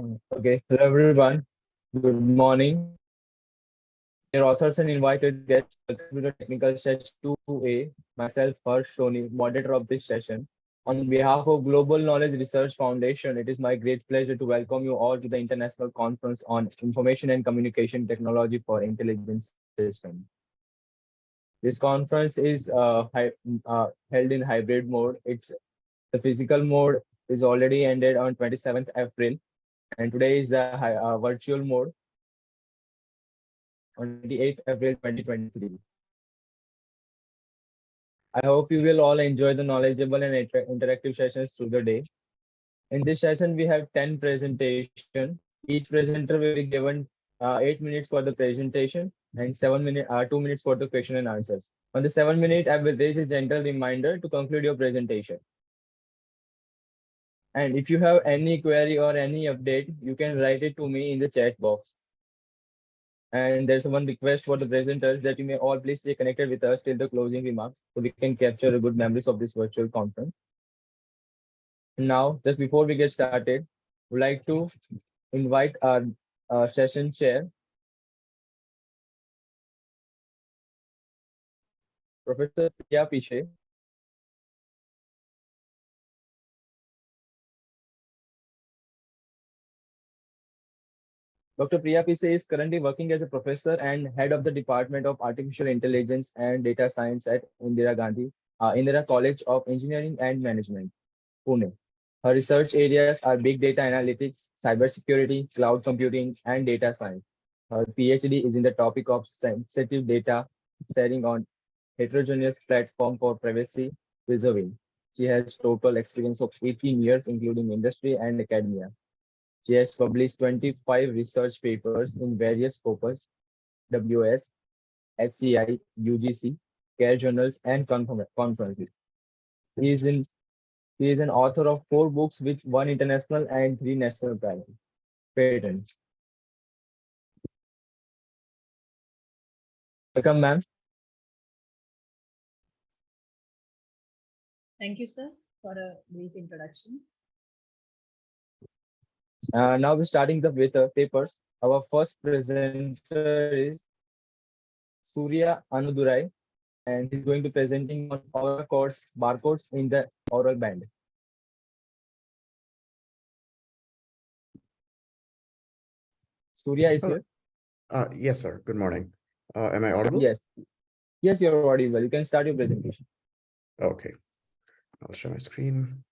Okay, hello everyone. Good morning. Dear authors and invited guests, welcome to the technical session 2A. Myself, Harsh Soni, moderator of this session. On behalf of Global Knowledge Research Foundation, it is my great pleasure to welcome you all to the International Conference on Information and Communication Technology for Intelligence System. This conference is held in hybrid mode. The physical mode is already ended on 27th April, and today is the virtual mode on 28th April 2023. I hope you will all enjoy the knowledgeable and interactive sessions through the day. In this session, we have 10 presentations. Each presenter will be given 8 minutes for the presentation and 2 minutes for the question and answers. On the 7 minute, I will raise a gentle reminder to conclude your presentation. And if you have any query or any update, you can write it to me in the chat box. And there's one request for the presenters that you may all please stay connected with us till the closing remarks so we can capture good memories of this virtual conference. Now, just before we get started, we'd like to invite our session chair, Professor Priya Piche. Dr. Priya Pise is currently working as a professor and head of the Department of Artificial Intelligence and Data Science at Indira College of Engineering and Management, Pune. Her research areas are big data analytics, cybersecurity, cloud computing, and data science. Her PhD is in the topic of sensitive data sharing on heterogeneous platform for privacy preserving. She has total experience of 18 years, including industry and academia. She has published 25 research papers in various scopus, WS, HCI, UGC, care journals, and conferences. He is, in, he is an author of 4 books with 1 international and 3 national patents. Welcome, ma'am. Thank you, sir, for a brief introduction. Now we're starting with the papers. Our first presenter is Surya Anudurai, and he's going to presenting on oral codes, barcodes in the oral band. Surya is here. Yes, sir. Good morning. Am I audible? Yes. Yes, you're audible. You can start your presentation. Okay. I'll share my screen.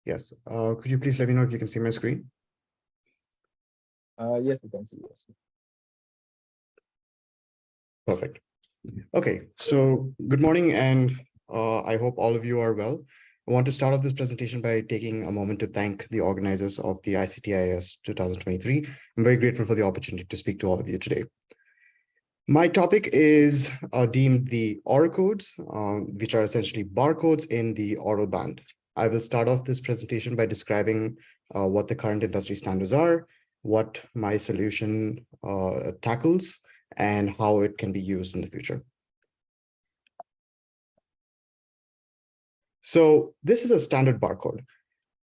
Yes. Could you please let me know if you can see my screen? Yes, we can see. Yes. Perfect. Okay. So good morning, and I hope all of you are well. I want to start off this presentation by taking a moment to thank the organizers of the ICTIS 2023. I'm very grateful for the opportunity to speak to all of you today. My topic is deemed the oral codes, which are essentially barcodes in the oral band. I will start off this presentation by describing what the current industry standards are, what my solution tackles, and how it can be used in the future. So this is a standard barcode.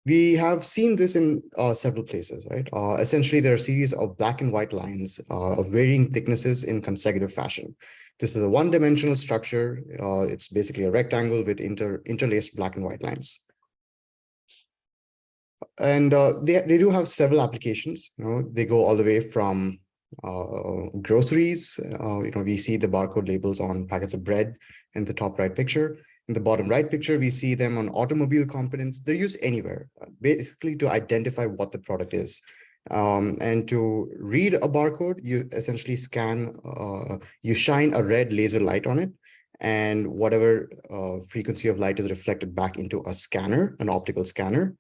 We have seen this in several places, right? Essentially, there are a series of black and white lines of varying thicknesses in consecutive fashion. This is a one-dimensional structure. It's basically a rectangle with interlaced black and white lines. And they do have several applications. They go all the way from groceries. We see the barcode labels on packets of bread in the top right picture. In the bottom right picture, we see them on automobile components. They're used anywhere, basically to identify what the product is. And to read a barcode, you essentially scan, you shine a red laser light on it, and whatever frequency of light is reflected back into a scanner, an optical scanner,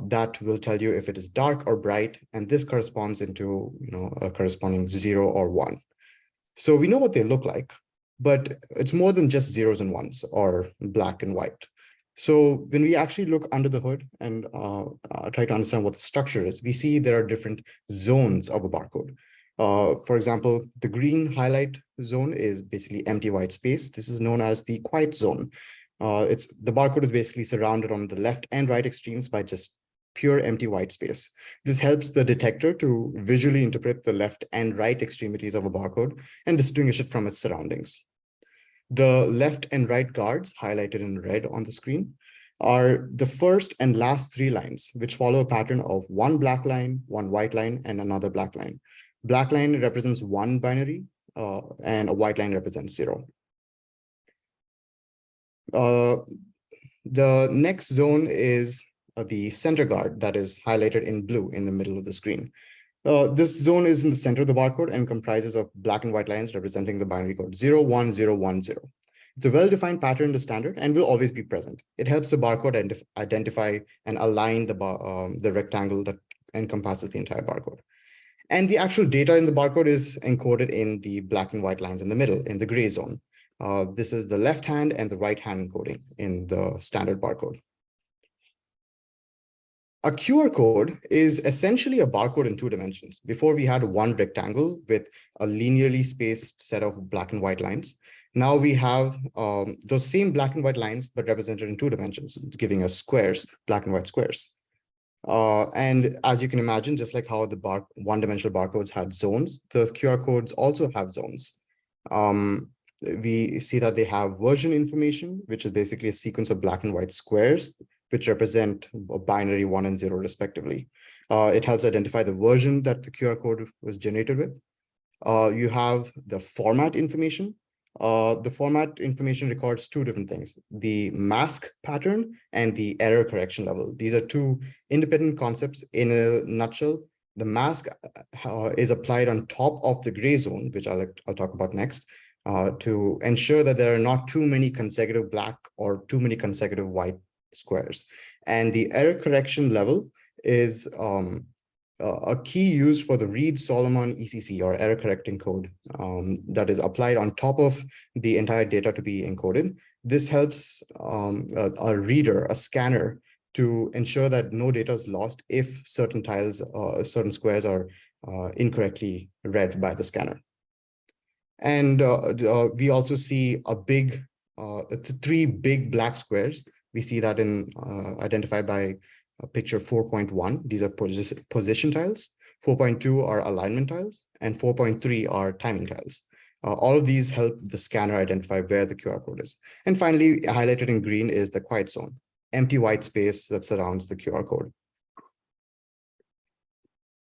that will tell you if it is dark or bright, and this corresponds into a corresponding 0 or 1. So we know what they look like, but it's more than just zeros and ones or black and white. So when we actually look under the hood and try to understand what the structure is, we see there are different zones of a barcode. For example, the green highlight zone is basically empty white space. This is known as the quiet zone. The barcode is basically surrounded on the left and right extremes by just pure empty white space. This helps the detector to visually interpret the left and right extremities of a barcode and distinguish it from its surroundings. The left and right guards, highlighted in red on the screen, are the first and last three lines, which follow a pattern of one black line, one white line, and another black line. Black line represents one binary, and a white line represents 0. The next zone is the center guard that is highlighted in blue in the middle of the screen. This zone is in the center of the barcode and comprises of black and white lines representing the binary code 01010. It's a well-defined pattern in the standard and will always be present. It helps the barcode identify and align the rectangle that encompasses the entire barcode. And the actual data in the barcode is encoded in the black and white lines in the middle, in the gray zone. This is the left hand and the right hand encoding in the standard barcode. A QR code is essentially a barcode in 2 dimensions. Before, we had one rectangle with a linearly spaced set of black and white lines. Now we have those same black and white lines, but represented in 2 dimensions, giving us squares, black and white squares. And as you can imagine, just like how the one-dimensional barcodes had zones, the QR codes also have zones. We see that they have version information, which is basically a sequence of black and white squares, which represent a binary 1 and 0 respectively. It helps identify the version that the QR code was generated with. You have the format information. The format information records 2 different things: the mask pattern and the error correction level. These are 2 independent concepts. In a nutshell, the mask is applied on top of the gray zone, which I'll talk about next, to ensure that there are not too many consecutive black or too many consecutive white squares. And the error correction level is a key used for the Reed-Solomon ECC, or error correcting code, that is applied on top of the entire data to be encoded. This helps a reader, a scanner, to ensure that no data is lost if certain tiles, certain squares are incorrectly read by the scanner. And we also see a big, 3 big black squares. We see that in identified by picture 4.1. These are position tiles. 4.2 are alignment tiles, and 4.3 are timing tiles. All of these help the scanner identify where the QR code is. And finally, highlighted in green is the quiet zone, empty white space that surrounds the QR code.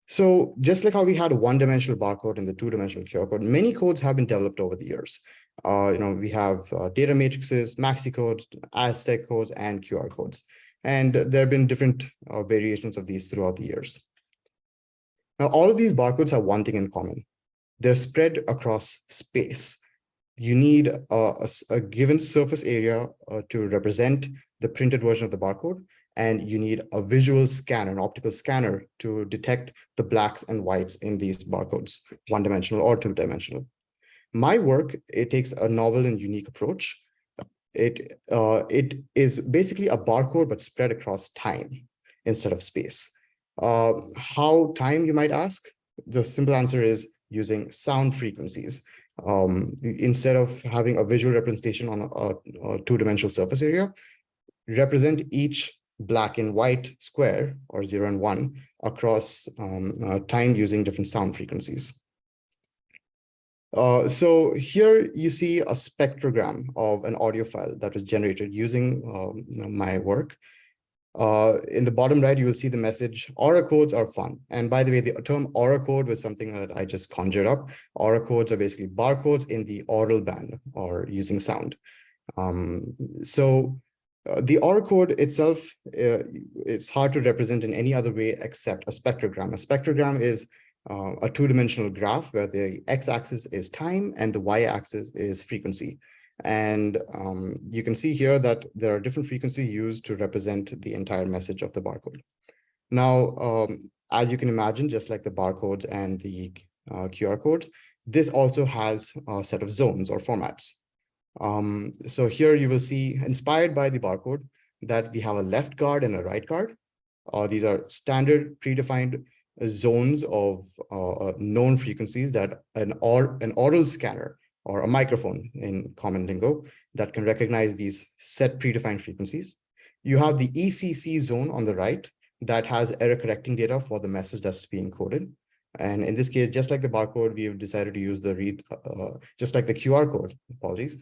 So just like how we had a one-dimensional barcode and the 2-dimensional QR code, many codes have been developed over the years. We have data matrices, maxi codes, Aztec codes, and QR codes. And there have been different variations of these throughout the years. Now, all of these barcodes have one thing in common. They're spread across space. You need a given surface area to represent the printed version of the barcode, and you need a visual scanner, an optical scanner, to detect the blacks and whites in these barcodes, 1-dimensional or 2-dimensional. My work, it takes a novel and unique approach. It is basically a barcode, but spread across time instead of space. How time, you might ask? The simple answer is using sound frequencies. Instead of having a visual representation on a 2-dimensional surface area, represent each black and white square, or 0 and 1, across time using different sound frequencies. So here you see a spectrogram of an audio file that was generated using my work. In the bottom right, you will see the message, Aura codes are fun. And by the way, the term Aura code was something that I just conjured up. Aura codes are basically barcodes in the oral band, or using sound. The Aura code itself, it's hard to represent in any other way except a spectrogram. A spectrogram is a 2-dimensional graph where the x-axis is time and the y-axis is frequency. And you can see here that there are different frequencies used to represent the entire message of the barcode. Now, as you can imagine, just like the barcodes and the QR codes, this also has a set of zones or formats. So here you will see, inspired by the barcode, that we have a left guard and a right guard. These are standard predefined zones of known frequencies that an oral scanner or a microphone in common lingo, that can recognize these set predefined frequencies. You have the ECC zone on the right that has error correcting data for the message that's being encoded. And in this case, just like the barcode, we have decided to use the read, just like the QR code, apologies,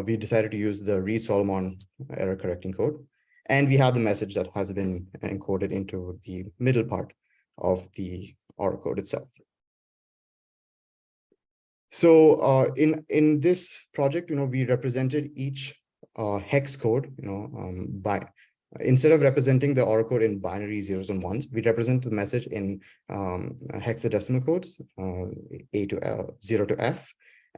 we decided to use the read Solomon error correcting code. And we have the message that has been encoded into the middle part of the OR code itself. So in this project, we represented each hex code, by instead of representing the OR code in binary zeros and ones, we represent the message in hexadecimal codes, A to L, 0 to F,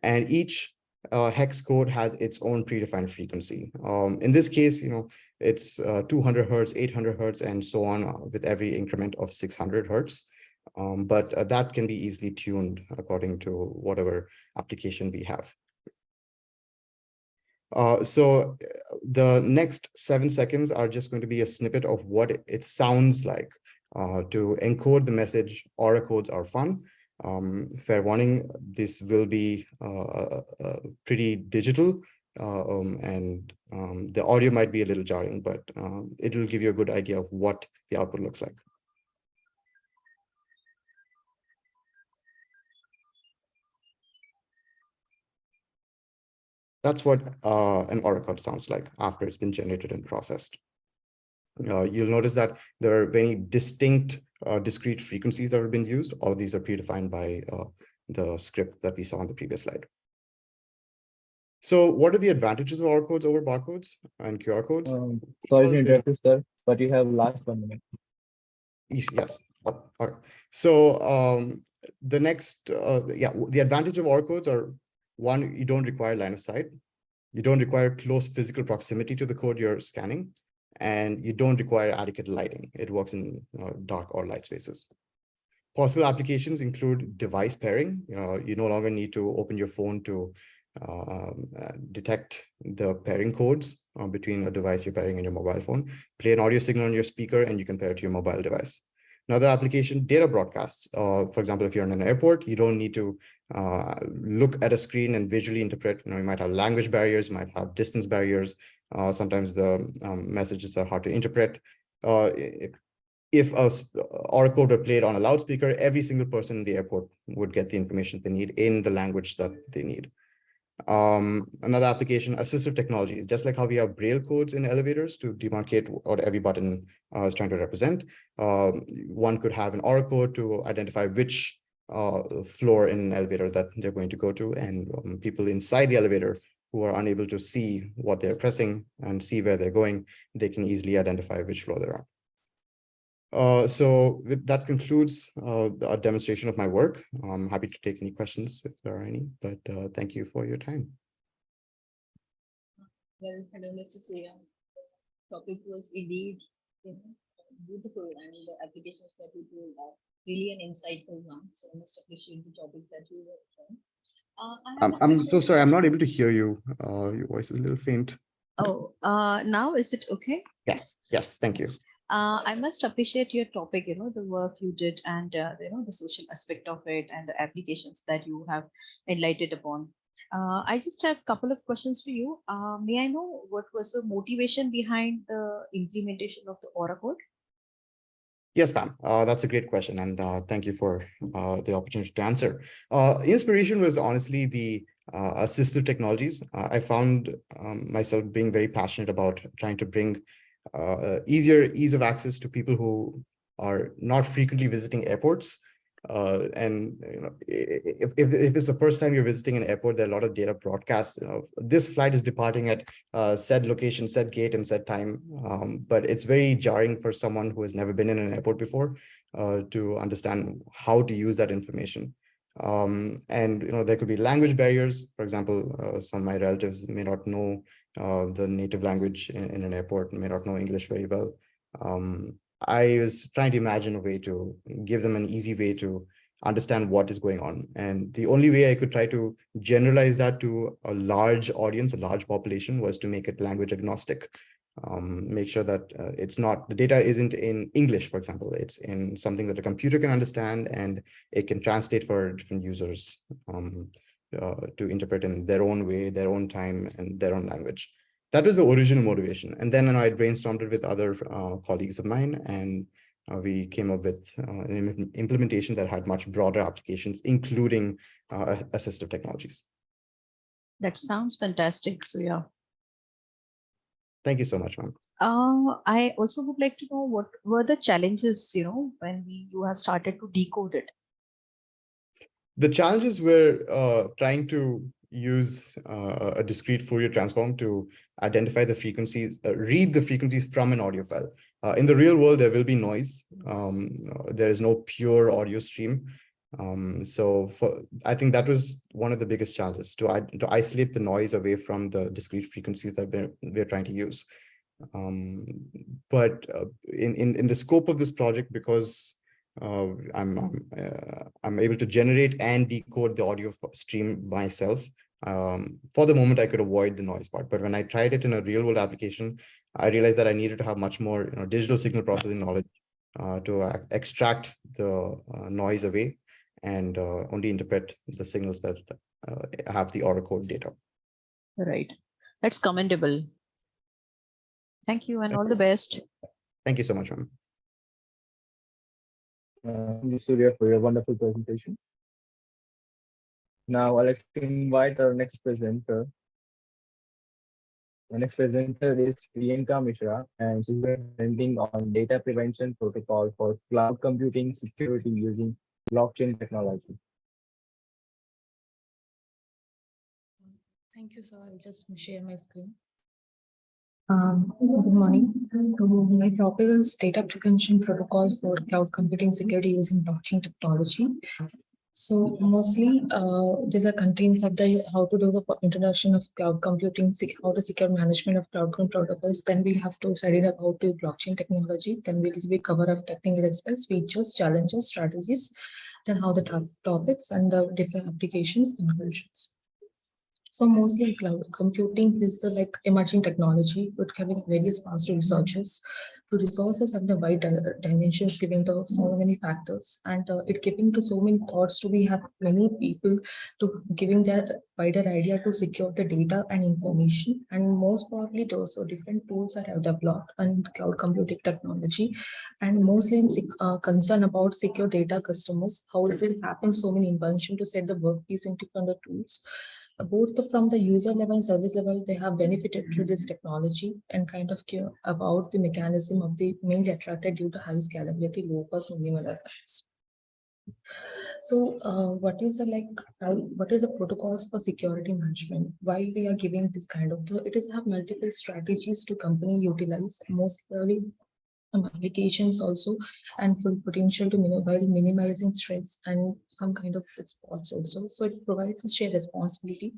and each hex code has its own predefined frequency. In this case, it's 200 hertz, 800 hertz, and so on, with every increment of 600 hertz. But that can be easily tuned according to whatever application we have. So the next 7 seconds are just going to be a snippet of what it sounds like to encode the message. Aura codes are fun. Fair warning, this will be pretty digital, and the audio might be a little jarring, but it will give you a good idea of what the output looks like. That's what an Aura code sounds like after it's been generated and processed. You'll notice that there are very distinct, discrete frequencies that have been used. All of these are predefined by the script that we saw on the previous slide. So what are the advantages of Aura codes over barcodes and QR codes? Sorry to interrupt you, sir, but you have last 1 minute. Yes. All right. So the next, the advantage of OR codes are, one, you don't require line of sight. You don't require close physical proximity to the code you're scanning, and you don't require adequate lighting. It works in dark or light spaces. Possible applications include device pairing. You no longer need to open your phone to detect the pairing codes between a device you're pairing and your mobile phone. Play an audio signal on your speaker and you can pair it to your mobile device. Another application, data broadcasts. For example, if you're in an airport, you don't need to look at a screen and visually interpret. You might have language barriers, you might have distance barriers. Sometimes the messages are hard to interpret. If a OR code were played on a loudspeaker, every single person in the airport would get the information they need in the language that they need. Another application, assistive technology. Just like how we have braille codes in elevators to demarcate what every button is trying to represent, one could have an OR code to identify which floor in an elevator that they're going to go to, and people inside the elevator who are unable to see what they're pressing and see where they're going, they can easily identify which floor they're on. So that concludes a demonstration of my work. I'm happy to take any questions if there are any, but thank you for your time. Well, hello, Mr. Surya. Topic was indeed beautiful, and the applications that you told are really an insightful one. So I must appreciate the topic that you were on. I'm so sorry, I'm not able to hear you. Your voice is a little faint. Oh, now is it okay? Yes, thank you. I must appreciate your topic, the work you did, and the social aspect of it and the applications that you have enlightened upon. I just have a couple of questions for you. May I know what was the motivation behind the implementation of the Aura code? Yes, ma'am. That's a great question, and thank you for the opportunity to answer. Inspiration was honestly the assistive technologies. I found myself being very passionate about trying to bring ease of access to people who are not frequently visiting airports. And if it's the first time you're visiting an airport, there are a lot of data broadcasts. This flight is departing at said location, said gate, and said time. But it's very jarring for someone who has never been in an airport before to understand how to use that information. And there could be language barriers. For example, some of my relatives may not know the native language in an airport, may not know English very well. I was trying to imagine a way to give them an easy way to understand what is going on. And the only way I could try to generalize that to a large audience, a large population, was to make it language agnostic. Make sure that the data isn't in English, for example, it's in something that a computer can understand and it can translate for different users. to interpret in their own way, their own time, and their own language. That was the original motivation. And then I brainstormed it with other colleagues of mine, and we came up with an implementation that had much broader applications, including assistive technologies. That sounds fantastic. So yeah. Thank you so much, ma'am. I also would like to know what were the challenges, when you have started to decode it. The challenges were trying to use a discrete Fourier transform to identify the frequencies, read the frequencies from an audio file. In the real world, there will be noise. There is no pure audio stream. I think that was one of the biggest challenges, to isolate the noise away from the discrete frequencies that we're trying to use. But in the scope of this project, because I'm able to generate and decode the audio stream myself. For the moment, I could avoid the noise part, but when I tried it in a real world application, I realized that I needed to have much more digital signal processing knowledge to extract the noise away and only interpret the signals that have the auto code data. Right. That's commendable. Thank you and all the best. Thank you so much, ma'am. Thank you, Surya, for your wonderful presentation. Now, I'd like to invite our next presenter. The next presenter is Priyanka Mishra, and she's going to be presenting on data prevention protocol for cloud computing security using blockchain technology. Thank you, sir. I'll just share my screen. Good morning. My topic is data prevention protocol for cloud computing security using blockchain technology. So mostly these are contents of the how to do the introduction of cloud computing, how to secure management of cloud protocols. Then we have to study about how to blockchain technology. Then we cover up technical aspects, features, challenges, strategies, then how the topics and the different applications and conclusions. So mostly cloud computing is the emerging technology, but having various fast researches to resources have the wide dimensions, giving the so many factors, and it giving to so many thoughts to we have many people to giving their wider idea to secure the data and information, and most probably those are different tools that have developed and cloud computing technology, and mostly in concern about secure data customers, how it will happen so many invention to set the workpiece into the tools. Both from the user level and service level, they have benefited through this technology and kind of care about the mechanism of the mainly attracted due to high scalability, low cost, minimal effects. So what is the protocols for security management? Why we are giving this kind of it is have multiple strategies to company utilize, mostly applications also, and full potential to while minimizing threats and some kind of spots also. So it provides a shared responsibility,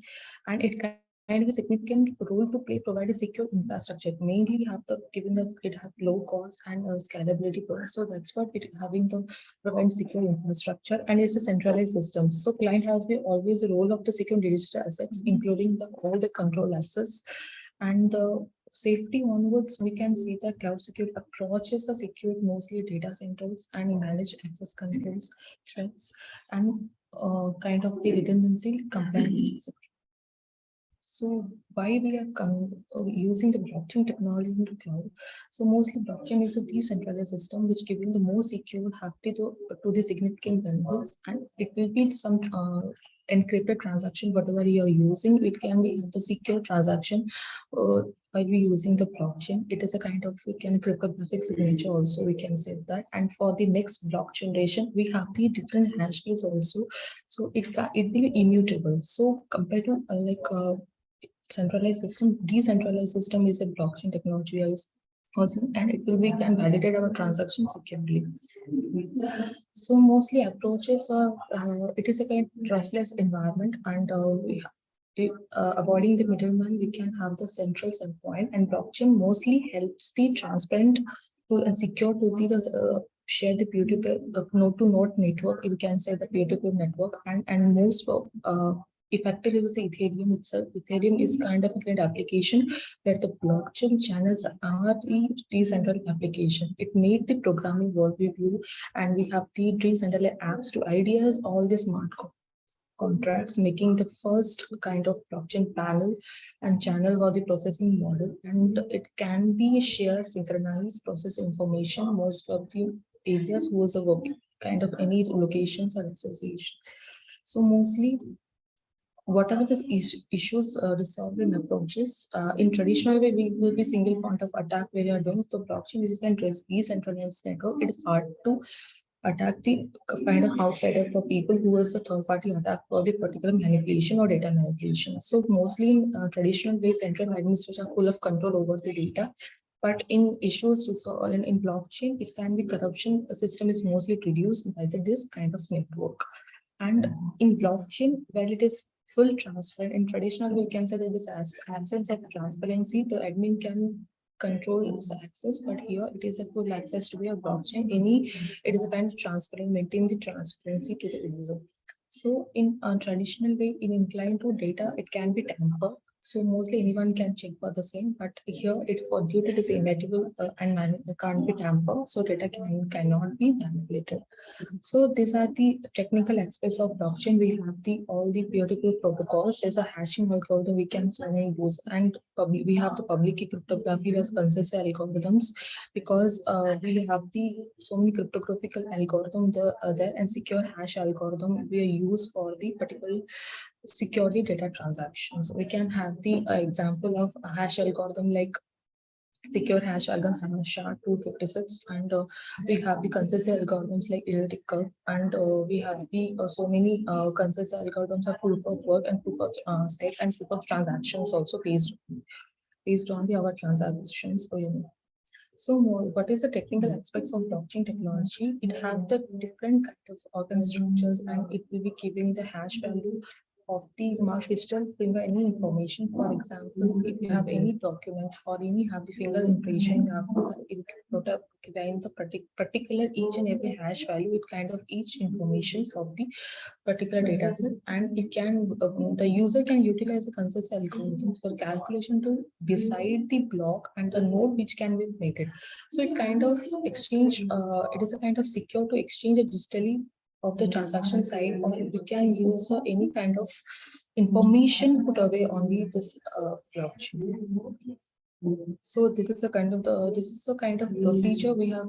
and it kind of a significant role to play, provide a secure infrastructure. Mainly have the given us it have low cost and scalability. So that's what it having the provide secure infrastructure, and it's a centralized system. So client has been always the role of the secure digital assets, including all the control assets and the safety onwards. We can see that cloud security approaches the secured mostly data centers and manage access controls, threats, and kind of the redundancy compliance. So why we are using the blockchain technology in the cloud? So mostly blockchain is a decentralized system which giving the more secure haptic to the significant benefits, and it will be some encrypted transaction, whatever you are using, it can be the secure transaction by we using the blockchain. It is a kind of we can cryptographic signature also, we can say that. And for the next block generation, we have the different hash keys also, so it will be immutable. So compared to centralized system, decentralized system is a blockchain technology also, and it will be can validate our transactions securely. So mostly approaches are it is a kind of trustless environment, and avoiding the middleman, we can have the central point, and blockchain mostly helps the transparent to and secure to the share the peer-to-peer node-to-node network. We can say the peer-to-peer network, and most effective is the Ethereum itself. Ethereum is kind of a great application where the blockchain channels are the decentralized application. It made the programming world view, and we have the decentralized apps to ideas, all the smart code. contracts, making the first kind of blockchain panel and channel for the processing model. And it can be shared, synchronized, process information, most of the areas was a working kind of any locations or association. So mostly whatever the issues resolved in approaches, in traditional way, we will be single point of attack where you are doing the blockchain, it is an decentralized network. It is hard to attack the kind of outsider for people who is the third party attack for the particular manipulation or data manipulation. So mostly in traditional way, central administration are full of control over the data. But in issues resolved in blockchain, it can be corruption system is mostly reduced by this kind of network. And in blockchain, where it is full transparent, in traditional we can say that this absence of transparency, the admin can control its access, but here it is a full access to a blockchain. It is a kind of transparent, maintain the transparency to the user. So in a traditional way, in inclined to data, it can be tampered. So mostly anyone can check for the same, but here it for due to this immutable can't be tampered, so data cannot be manipulated. So these are the technical aspects of blockchain. We have the all the peer-to-peer protocols. There's a hashing algorithm we can certainly use, and we have the public key cryptography as consensus algorithms, because we have the so many cryptographic algorithm there, and secure hash algorithm we use for the particular security data transactions. We can have the example of a hash algorithm like secure hash algorithm SHA-256, and we have the consensus algorithms like elliptic curve, and we have the so many consensus algorithms of proof of work and proof of stake and proof of transactions also based on the our transactions. So more, what is the technical aspects of blockchain technology? It have the different kind of organ structures, and it will be giving the hash value of the mark digital finger any information. For example, if you have any documents or any have the finger impression, you have to in the particular each and every hash value, it kind of each information of the particular data set, and it can the user can utilize the consensus algorithm for calculation to decide the block and the node which can be created. So it kind of exchange, it is a kind of secure to exchange it digitally of the transaction side, or we can use any kind of information put away on this blockchain. So this is a kind of procedure we have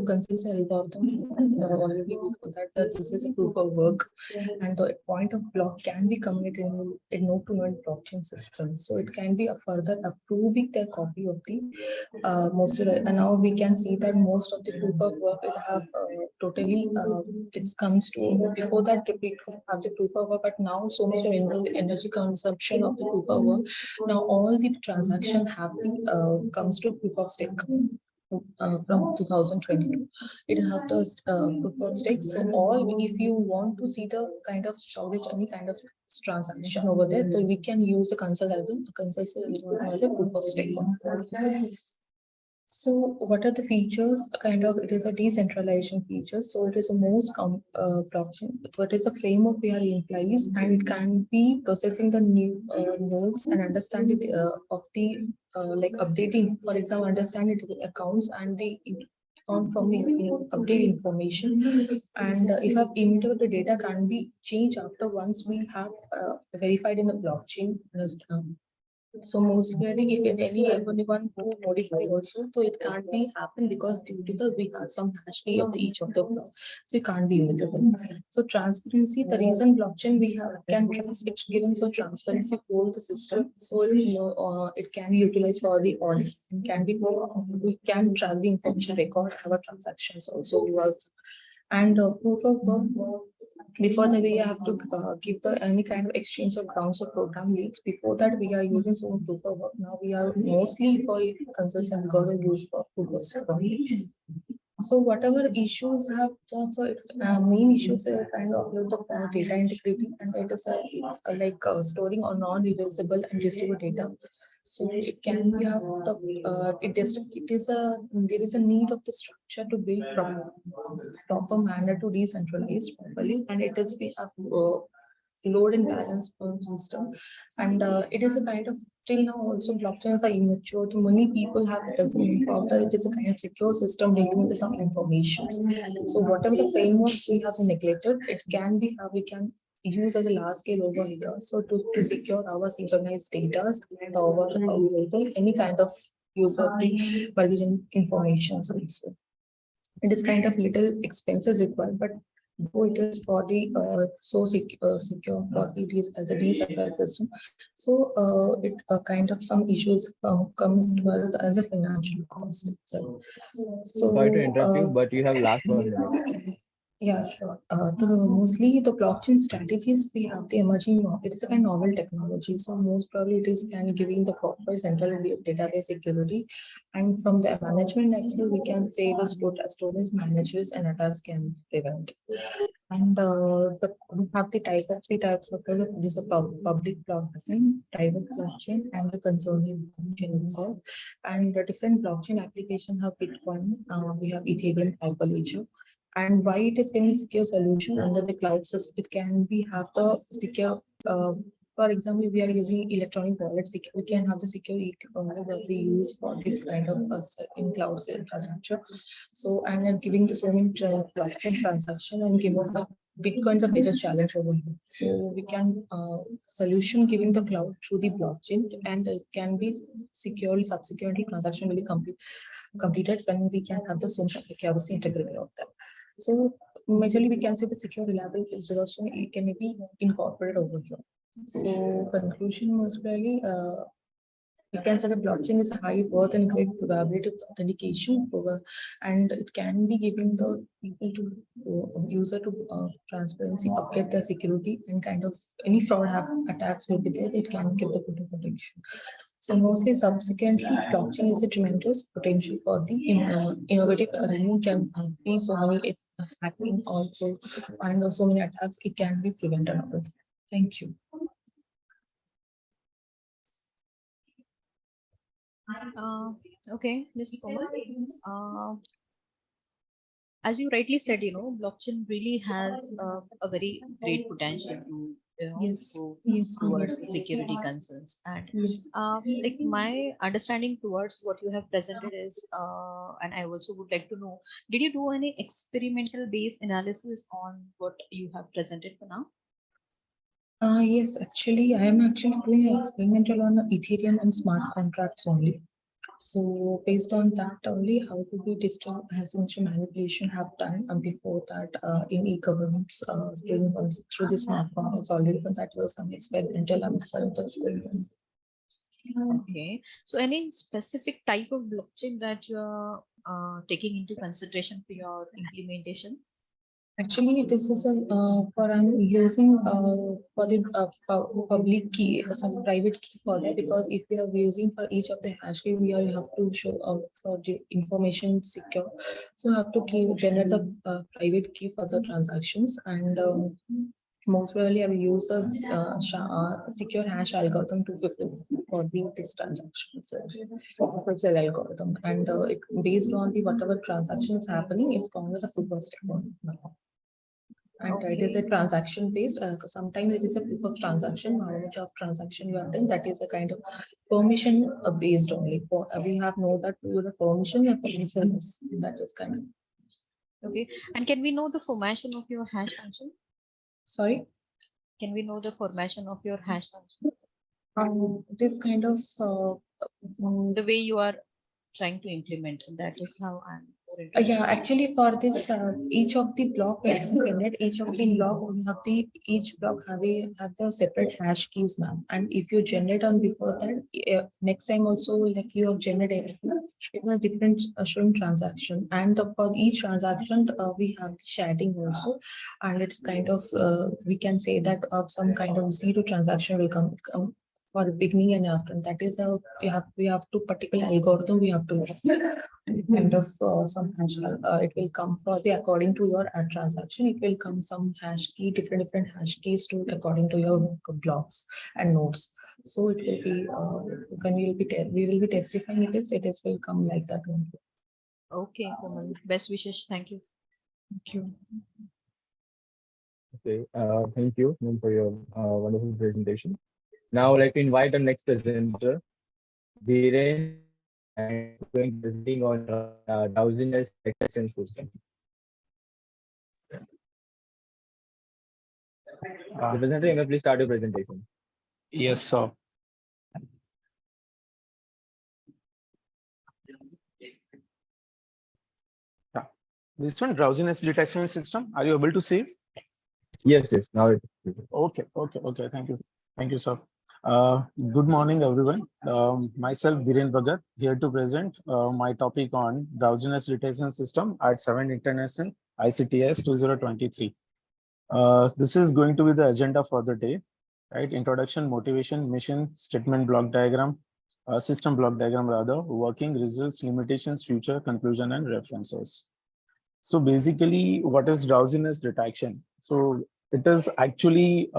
consensus algorithm already before that this is a proof of work, and the point of block can be committed in node-to-node blockchain system. So it can be a further approving the copy of the most of the, and now we can see that most of the proof of work it have totally it comes to before that we have the proof of work, but now so much of energy consumption of the proof of work. Now all the transaction have the comes to proof of stake. From 2022, it have the proof of stake. So all, if you want to see the kind of storage, any kind of transaction over there, then we can use the consensus algorithm as a proof of stake. So what are the features? Kind of, it is a decentralization feature. So it is a most blockchain. What is a framework we are in place, and it can be processing the new nodes and understanding of the like updating. For example, understanding the accounts and the account from the update information. And if I've immutable, the data can be changed after once we have verified in the blockchain. So most clearly, if any one to modify also, so it can't be happen because due to the we have some hash key of each of the block, so it can't be immutable. So transparency, the reason blockchain we have can it's given so transparency whole the system, so it can be utilized for the audit. It can be we can track the information record our transactions also was, and proof of work. Before that, we have to give the any kind of exchange of grounds of program leads. Before that, we are using some proof of work. Now we are mostly for consensus algorithm used for proof of work. So whatever issues have, so main issues are kind of upload the data integrity, and it is like storing or non-reversible and distributed data. So it can be it is a there is a need of the structure to build proper manner to decentralize properly, and it is we have load and balance per system, and it is a kind of till now also blockchains are immature. To many people have doesn't inform that it is a kind of secure system dealing with some information. So whatever the frameworks we have neglected, it can be how we can use as a large scale over here. So to secure our synchronized data and our any kind of user the validation information also. It is kind of little expenses required, but though it is for the secure for the as a decentralized system, so it kind of some issues comes to us as a financial cost itself. Sorry to So interrupt you, but you have last 1 minute. yeah, sure. Mostly the blockchain strategies we have the emerging. It is a kind of novel technology, so most probably it is can giving the proper central database security, and from the management actually we can say the storage managers and attacks can prevent. And we have the three types of this a public blockchain, private blockchain, and the consortium blockchain itself. And the different blockchain applications have Bitcoin. We have Ethereum, Hyperledger. And why it is can be secure solution under the cloud system, it can be have the secure. For example, we are using electronic wallets. We can have the secure wallet that we use for this kind of in cloud infrastructure. So and then giving the so many blockchain transaction and giving the Bitcoin's a major challenge over here. So we can solution giving the cloud through the blockchain, and it can be securely subsequently transaction will be completed when we can have the social accuracy integrity of them. So majorly we can say the secure reliable resolution it can be incorporated over here. So conclusion was really we can say the blockchain is a high worth and great probability of authentication over, and it can be giving the people to user to transparency, upgrade their security, and kind of any fraud attacks will be there. It can give the good protection. So mostly subsequently, blockchain is a tremendous potential for the innovative running can be so many hacking also, and so many attacks. It can be prevented. Thank you. Okay, Ms. Komal. As you rightly said, blockchain really has a very great potential to, Yes. go Yes. towards the security concerns. And Yes. like my understanding towards what you have presented is, and I also would like to know, did you do any experimental based analysis on what you have presented for now? Yes, actually, I am actually doing an experimental on Ethereum and smart contracts only. So based on that only, how to be digital asset manipulation have done before that in e-governance doing once through the smart contracts already, but that was some experimental and some going on. Okay. So any specific type of blockchain that you are taking into consideration for your implementation? Actually, this is a for I'm using for the public key, some private key for that, because if we are using for each of the hash key, we have to show for the information secure. So I have to generate the private key for the transactions, and most rarely I will use the secure hash algorithm 250 for the this transaction. It's an algorithm, and it based on the whatever transaction is happening, it's called as a proof of stake. And it is a transaction based. Sometimes it is a proof of transaction. How much of transaction you have done? That is a kind of permission based only. For we have know that the permission and permission is that is kind of. Okay. And can we know the formation of your hash function? Sorry. Can we know the formation of your hash function? This kind of The way you are trying to implement, that is how I'm more yeah, interested. actually for this each of the block each of the block we have the each block have the separate hash keys, ma'am. And if you generate on before that next time also like you have generated it was different showing transaction, and for each transaction we have the sharding also, and it's kind of we can say that some kind of zero transaction will come for the beginning and after. That is how we have to particular algorithm we have to kind of some hash. It will come for the according to your transaction. It will come some hash key, different hash keys to according to your blocks and nodes. So it will be when we will be testifying it is will come like that only. Okay, Komal. Best wishes. Thank you. Thank you. Okay, thank you ma'am, for your wonderful presentation. Now I'd like to invite our next presenter, Dhiren, and he's going to be presenting on drowsiness detection system. Representative, you may please start your presentation. Yes, sir. Yeah. This one, drowsiness detection system. Are you able to see? Yes, now it. Okay. Thank you, sir. Good morning, everyone. Myself, Dhiren Bhagat, here to present my topic on drowsiness detection system at 7 International ICTIS 2023. This is going to be the agenda for the day, right? Introduction, motivation, mission, statement block diagram, system block diagram rather, working results, limitations, future, conclusion, and references. So basically, what is drowsiness detection? So it is actually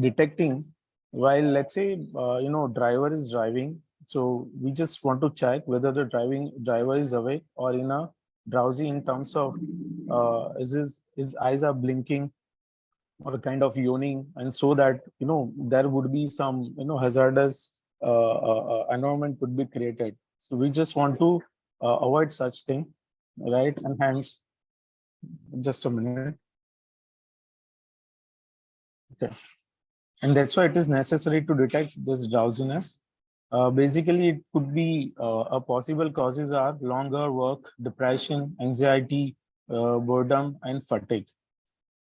detecting while, let's say, driver is driving. So we just want to check whether the driver is awake or in a drowsy in terms of his eyes are blinking or kind of yawning, and so that there would be some hazardous environment could be created. So we just want to avoid such thing, right? And hence, just a minute. Okay. And that's why it is necessary to detect this drowsiness. Basically, it could be a possible causes are longer work, depression, anxiety, boredom, and fatigue.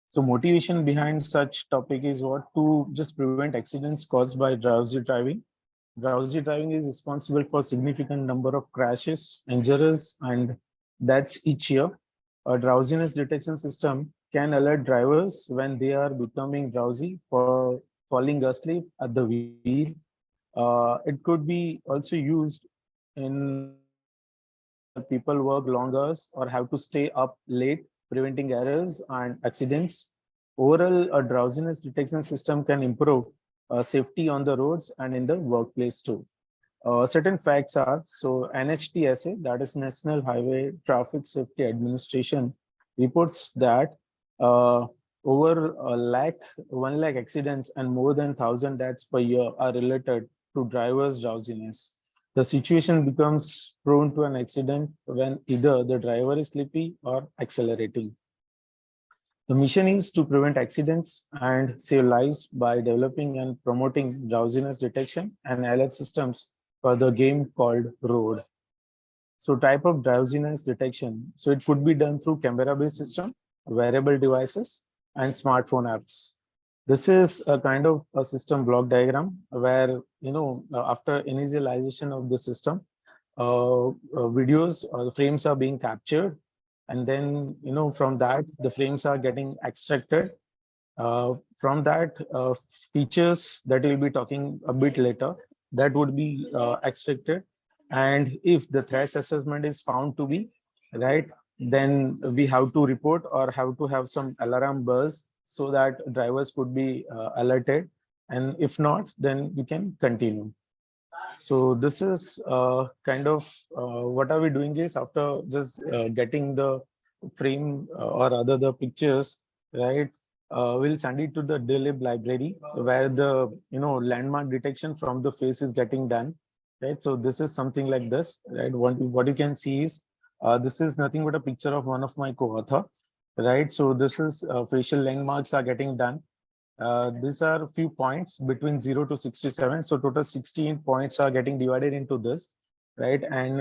So motivation behind such topic is what to just prevent accidents caused by drowsy driving. Drowsy driving is responsible for significant number of crashes, injuries, and deaths each year. A drowsiness detection system can alert drivers when they are becoming drowsy for falling asleep at the wheel. It could be also used in where people work long hours or have to stay up late, preventing errors and accidents. Overall, a drowsiness detection system can improve safety on the roads and in the workplace too. Certain facts are, so NHTSA, that is National Highway Traffic Safety Administration, reports that uh, over 1 lakh accidents and more than 1,000 deaths per year are related to drivers' drowsiness. The situation becomes prone to an accident when either the driver is sleepy or accelerating. The mission is to prevent accidents and save lives by developing and promoting drowsiness detection and alert systems for the game called Road. So type of drowsiness detection. So it could be done through camera-based system, wearable devices, and smartphone apps. This is a kind of a system block diagram where, after initialization of the system, videos or the frames are being captured, and then from that the frames are getting extracted. From that, features that we'll be talking a bit later, that would be extracted, and if the threat assessment is found to be right, then we have to report or have to have some alarm buzz so that drivers could be alerted, and if not, then we can continue. So this is kind of what are we doing is, after just getting the frame or other the pictures, right? We'll send it to the DLib library where the landmark detection from the face is getting done, right? So this is something like this, right? What you can see is this is nothing but a picture of one of my co-author, right? So this is facial landmarks are getting done. These are a few points between 0 to 67. So total 16 points are getting divided into this, right? And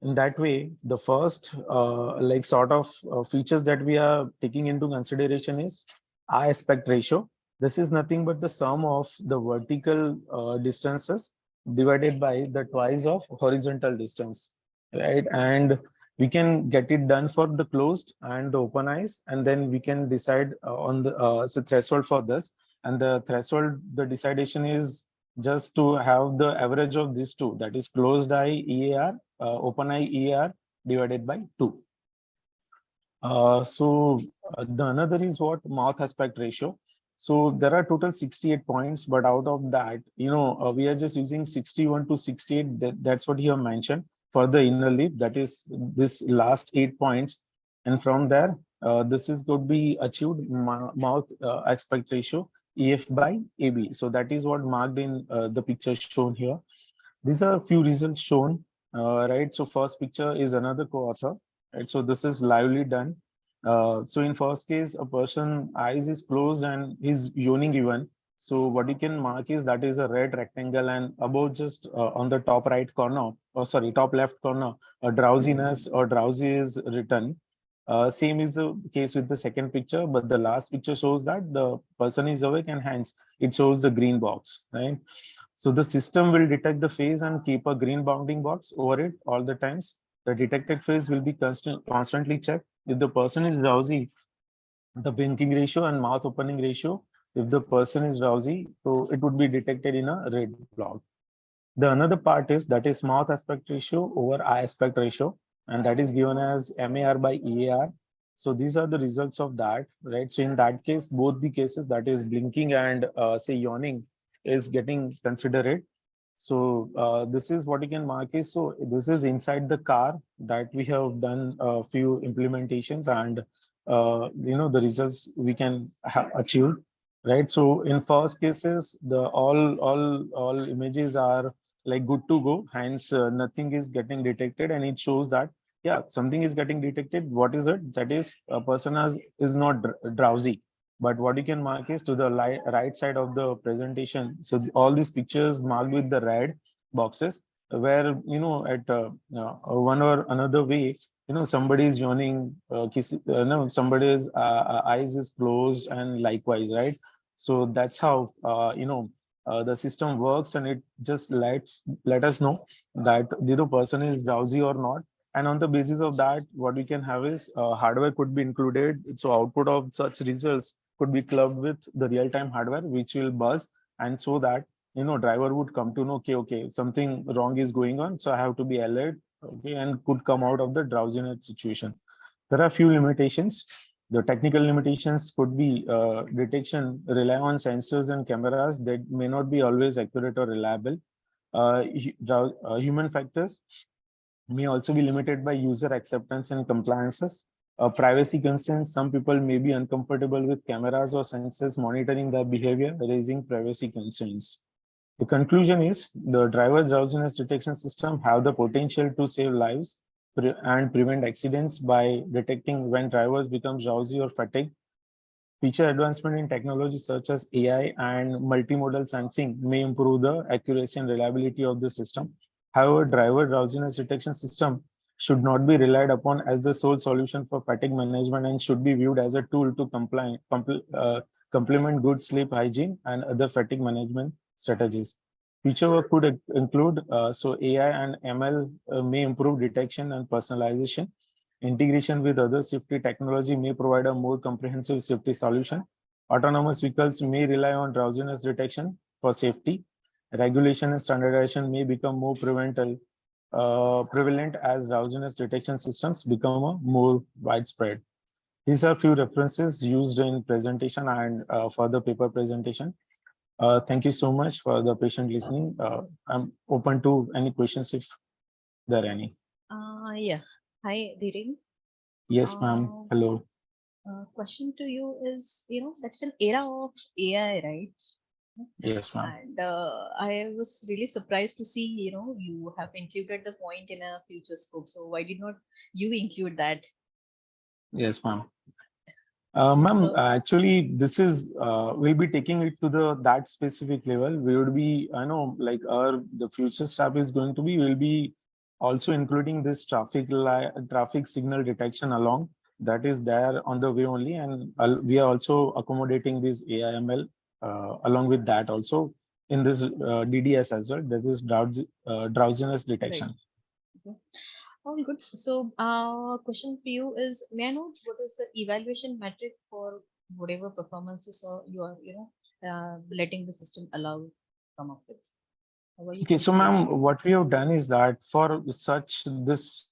in that way, the first like sort of features that we are taking into consideration is eye aspect ratio. This is nothing but the sum of the vertical distances divided by the twice of horizontal distance, right? And we can get it done for the closed and the open eyes, and then we can decide on the so threshold for this. And the threshold, the decidation is just to have the average of these two, that is closed eye EAR, open eye EAR divided by 2. The another is what mouth aspect ratio. So there are total 68 points, but out of that, we are just using 61 to 68. That's what you have mentioned for the inner lip. That is this last 8 points, and from there, this is going to be achieved mouth aspect ratio EF by AB. So that is what marked in the picture shown here. These are a few results shown, right? So first picture is another co-author, right? So this is lively done. So in first case, a person eyes is closed and he's yawning even. So what you can mark is that is a red rectangle, and above just on the top right corner, or sorry, top left corner, a drowsiness or drowsy is written. Same is the case with the second picture, but the last picture shows that the person is awake and hence it shows the green box, right? So the system will detect the phase and keep a green bounding box over it all the times. The detected phase will be constantly checked. If the person is drowsy, the blinking ratio and mouth opening ratio, if the person is drowsy, so it would be detected in a red block. The another part is that is mouth aspect ratio over eye aspect ratio, and that is given as MAR by EAR. So these are the results of that, right? So in that case, both the cases, that is blinking and say yawning, is getting considered. So this is what you can mark is, so this is inside the car that we have done a few implementations, and the results we can have achieved, right? So in first cases, the all images are like good to go, hence nothing is getting detected, and it shows that yeah, something is getting detected. What is it? That is a person is not drowsy. But what you can mark is to the right side of the presentation. So all these pictures marked with the red boxes, where at one or another way, somebody is yawning, no, somebody's eyes is closed, and likewise, right? So that's how the system works, and it just let us know that the person is drowsy or not. And on the basis of that, what we can have is hardware could be included. So output of such results could be clubbed with the real-time hardware, which will buzz, and so that driver would come to know, okay, something wrong is going on, so I have to be alert, okay, and could come out of the drowsiness situation. There are few limitations. The technical limitations could be detection rely on sensors and cameras that may not be always accurate or reliable. Human factors may also be limited by user acceptance and compliances. Privacy concerns, some people may be uncomfortable with cameras or sensors monitoring their behavior, raising privacy concerns. The conclusion is the driver drowsiness detection system have the potential to save lives and prevent accidents by detecting when drivers become drowsy or fatigued. Future advancement in technology such as AI and multimodal sensing may improve the accuracy and reliability of the system. However, driver drowsiness detection system should not be relied upon as the sole solution for fatigue management and should be viewed as a tool to complement good sleep hygiene and other fatigue management strategies. Future work could include so AI and ML may improve detection and personalization. Integration with other safety technology may provide a more comprehensive safety solution. Autonomous vehicles may rely on drowsiness detection for safety. Regulation and standardization may become more prevalent as drowsiness detection systems become more widespread. These are few references used in presentation and for the paper presentation. Thank you so much for the patient listening. I'm open to any questions if there are any. Yeah. Hi, Dhiren. Yes, ma'am. Uh, Hello. Question to you is, that's an era of AI, right? Yes, ma'am. And I was really surprised to see, you have included the point in a future scope. So why did not you include that? Yes, ma'am. Ma'am, So, actually, this is we'll be taking it to that specific level. We would be, I know, like the future stuff is going to be. We'll be also including this traffic signal detection along. That is there on the way only, and we are also accommodating this AIML along with that also in this DDS as well. That is drowsiness right. detection. Okay. All good. So, question for you is, may I know what is the evaluation metric for whatever performances or you are, letting the system allow come up with? How are you Okay, going so to ma'am, measure it? what we have done is that for such this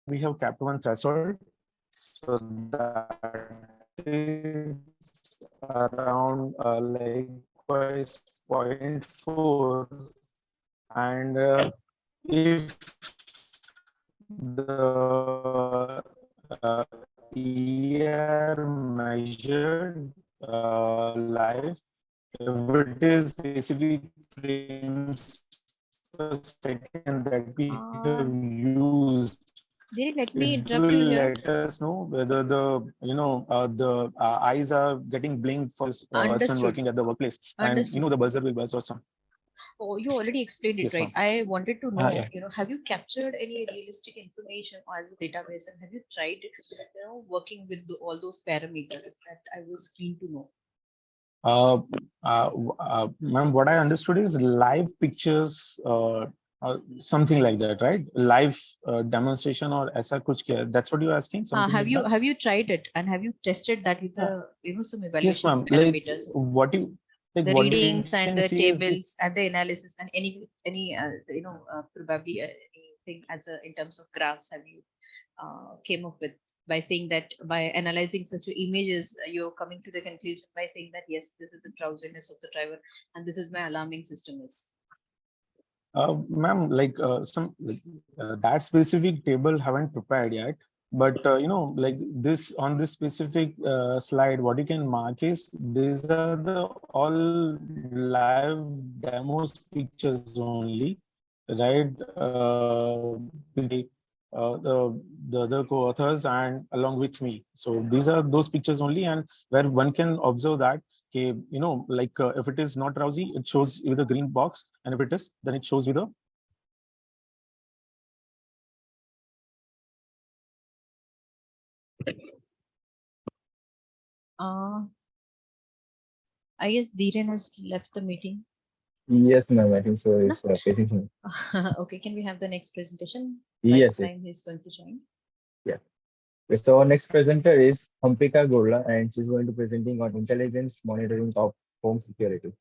we have kept one threshold, so that is around likewise 0.4, and if the year measured life, if it is basically frames per second that we Uh, have used, Dhiren, let it me interrupt will you here. let us know whether the eyes are getting blinked for this person Understood. working at the workplace, and Understood. the buzzer will buzz or some. Oh, you already explained it, Yes, right? ma'am. I wanted to know, Yeah. have you captured any realistic information as a database, and have you tried, working with all those parameters that I was keen to know? Ma'am, what I understood is live pictures, something like that, right? Live demonstration or aisa kuch kiya. That's what you're asking, something Have like you that? have you tried it, and have you tested that with Yeah. the some Yes, evaluation ma'am. parameters, the What you readings can and see the is this. tables and the analysis and any probably anything as a in terms of graphs have you came up with by saying that by analyzing such images, you're coming to the conclusion by saying that yes, this is the drowsiness of the driver and this is my alarming system is. Ma'am, that specific table haven't prepared yet, but like this on this specific slide, what you can mark is these are the all live demos pictures only, right? The other co-authors and along with me. So these are those pictures only, and where one can observe that, okay, if it is not drowsy, it shows with a green box, and if it is, then it shows with a. Uh, I guess Dhiren has left the meeting. Yes, ma'am. I think so. No? It's facing him. Okay, can we have the next presentation by the Yes, yes. time he's going to join? Yeah. So our next presenter is Hampika Gurla, and she's going to presenting on intelligence monitoring of home security.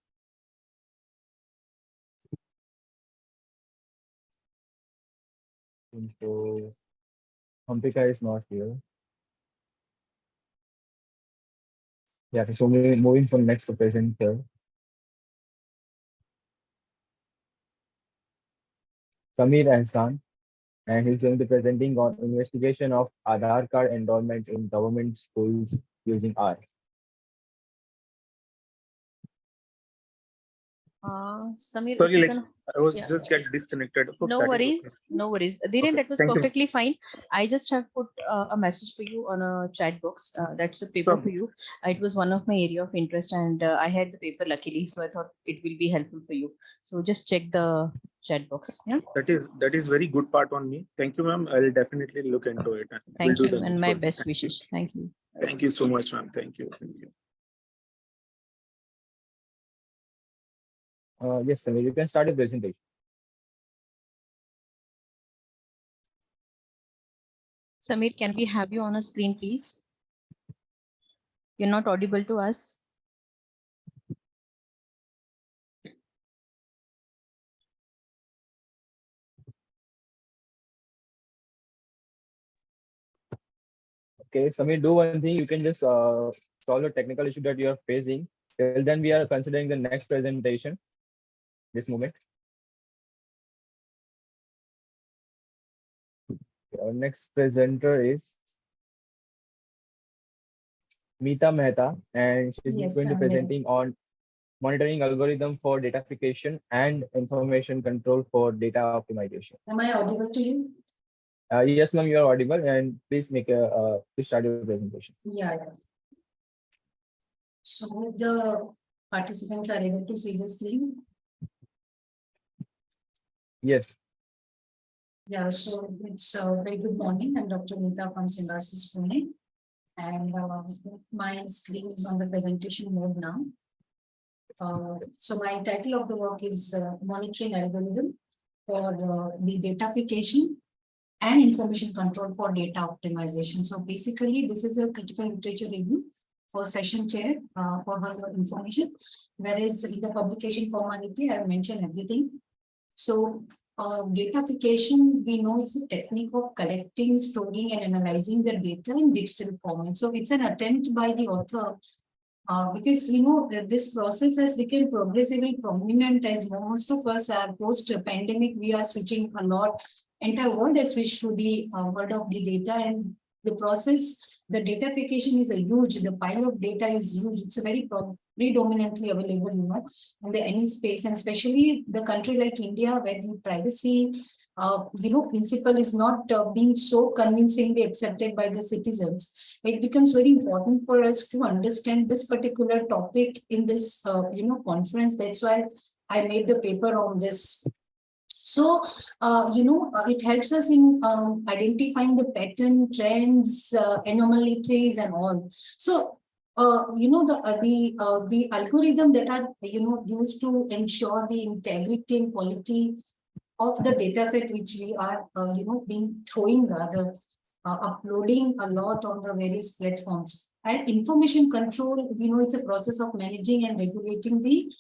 So Hampika is not here. Yeah, so moving from next presenter, Samir Ahsan, and he's going to presenting on investigation of Aadhaar card enrollment in government schools using R. Samir, if Sorry, you like can, I was yeah. just get disconnected. Hope No that is okay. worries, no worries. Dhiren, Okay, that was thank you. perfectly fine. I just have put a message for you on a chat box. That's a paper Sure. for you. It was one of my area of interest, and I had the paper luckily, so I thought it will be helpful for you. So just check the chat box. Yeah. That is very good part on me. Thank you, ma'am. I'll definitely look into it and we'll Thank do you, the and my needful. best Thank you. wishes. Thank you. Thank you so much, ma'am. Thank you. Thank you. Yes, Samir, you can start the presentation. Samir, can we have you on a screen, please? You're not audible to us. Okay, Samir, do one thing. You can just solve the technical issue that you are facing. Till then, we are considering the next presentation. This moment. Our next presenter is Meeta Mehta, and she's going to Yes, I'm there. presenting on monitoring algorithm for datafication and information control for data optimization. Am I audible to you? Yes, ma'am, you are audible, and please start your presentation. Yeah, yeah. So the participants are able to see the screen. Yes. Yeah, so it's a very good morning. I'm Dr. Meeta from Symbiosis Pune. And my screen is on the presentation mode now. So my title of the work is monitoring algorithm for the datafication and information control for data optimization. So basically, this is a critical literature review for session chair for her information, whereas in the publication formality, I have mentioned everything. So datafication, we know it's a technique of collecting, storing, and analyzing the data in digital format. So it's an attempt by the author because this process has become progressively prominent as most of us are post-pandemic. We are switching a lot. Entire world has switched to the world of the data, and the process the datafication is a huge, the pile of data is huge. It's a very predominantly available, in the any space, and especially the country like India, where the privacy, principle is not being so convincingly accepted by the citizens. It becomes very important for us to understand this particular topic in this, conference. That's why I made the paper on this. So, it helps us in identifying the pattern, trends, anomalies, and all. So, the algorithm that are used to ensure the integrity and quality of the data set which we are being throwing, rather uploading a lot on the various platforms. And information control, it's a process of managing and regulating the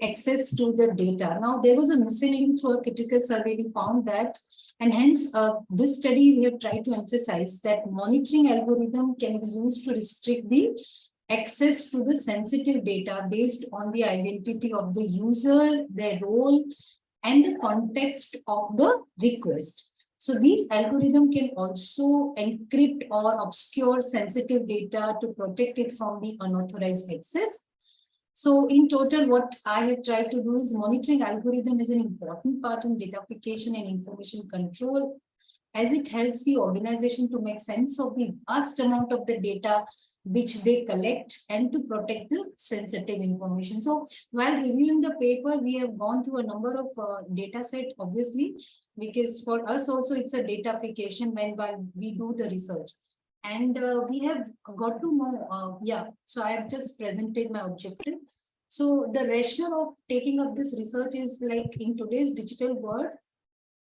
access to the data. Now, there was a missing link through a critical survey. We found that, and hence this study we have tried to emphasize that monitoring algorithm can be used to restrict the access to the sensitive data based on the identity of the user, their role, and the context of the request. So these algorithms can also encrypt or obscure sensitive data to protect it from the unauthorized access. So in total, what I have tried to do is monitoring algorithm is an important part in datafication and information control, as it helps the organization to make sense of the vast amount of the data which they collect and to protect the sensitive information. So while reviewing the paper, we have gone through a number of data set, obviously, because for us also it's a datafication while we do the research. And we have got to know, so I have just presented my objective. So the rationale of taking up this research is like in today's digital world,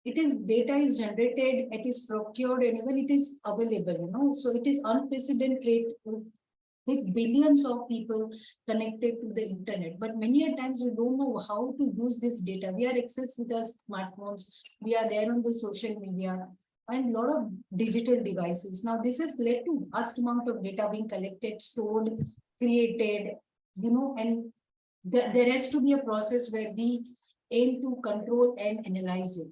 it is data is generated, it is procured, and even it is available, so it is unprecedented with billions of people connected to the internet. But many a times we don't know how to use this data. We are accessed with our smartphones, we are there on the social media, and a lot of digital devices. Now, this has led to vast amount of data being collected, stored, created, and there has to be a process where we aim to control and analyze it.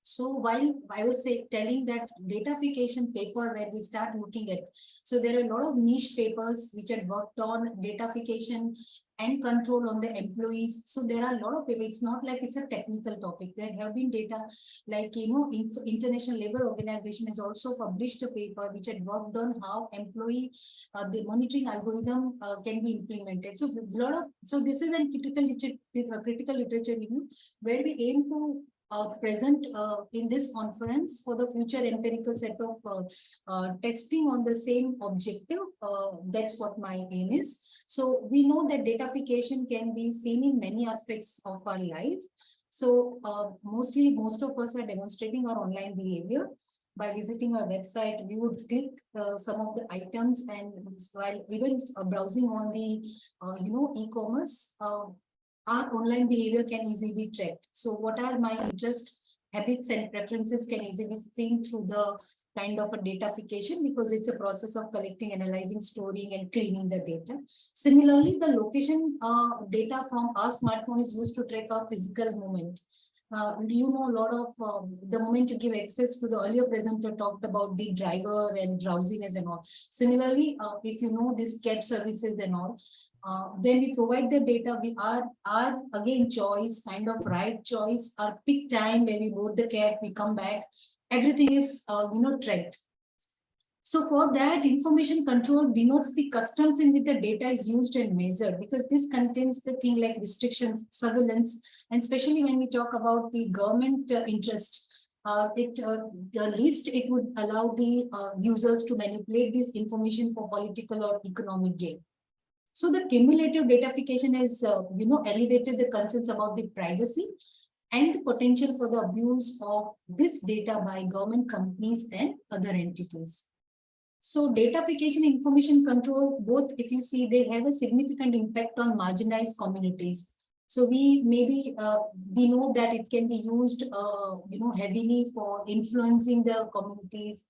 So while I was telling that datafication paper where we start looking at, so there are a lot of niche papers which are worked on datafication and control on the employees. So there are a lot of papers. It's not like it's a technical topic. There have been data like, International Labour Organization has also published a paper which had worked on how employee, the monitoring algorithm can be implemented. So this is a critical literature review where we aim to present in this conference for the future empirical set of testing on the same objective. That's what my aim is. So we know that datafication can be seen in many aspects of our life. So most of us are demonstrating our online behavior. By visiting our website, we would click some of the items, and while even browsing on the e-commerce, our online behavior can easily be tracked. So what are my interests, habits, and preferences can easily be seen through the kind of a datafication, because it's a process of collecting, analyzing, storing, and cleaning the data. Similarly, the location data from our smartphone is used to track our physical movement. A lot of the moment you give access to the earlier presenter talked about the driver and drowsiness and all. Similarly, if you know this cab services and all, when we provide the data, we are again choice, kind of right choice, our peak time when we board the cab, we come back, everything is tracked. So for that, information control denotes the customs in which the data is used and measured, because this contains the thing like restrictions, surveillance, and especially when we talk about the government interest, the least it would allow the users to manipulate this information for political or economic gain. So the cumulative datafication has, elevated the concerns about the privacy and the potential for the abuse of this data by government companies and other entities. So datafication, information control, both, if you see, they have a significant impact on marginalized communities. So we know that it can be used, heavily for influencing the communities,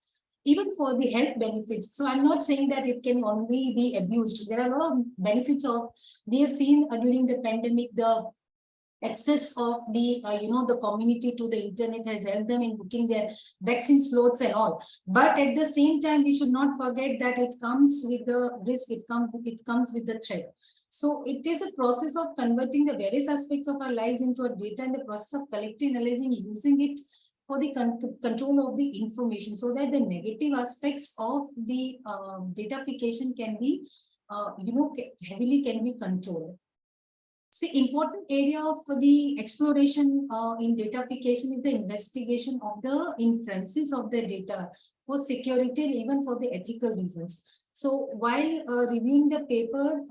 even for the health benefits. So I'm not saying that it can only be abused. There are a lot of benefits of, we have seen during the pandemic, the access of the the community to the internet has helped them in booking their vaccine slots and all. But at the same time, we should not forget that it comes with the risk, it comes with the threat. So it is a process of converting the various aspects of our lives into a data, and the process of collecting, analyzing, using it for the control of the information, so that the negative aspects of the datafication can be heavily can be controlled. See, important area of the exploration in datafication is the investigation of the inferences of the data for security and even for the ethical reasons. So while reviewing the paper,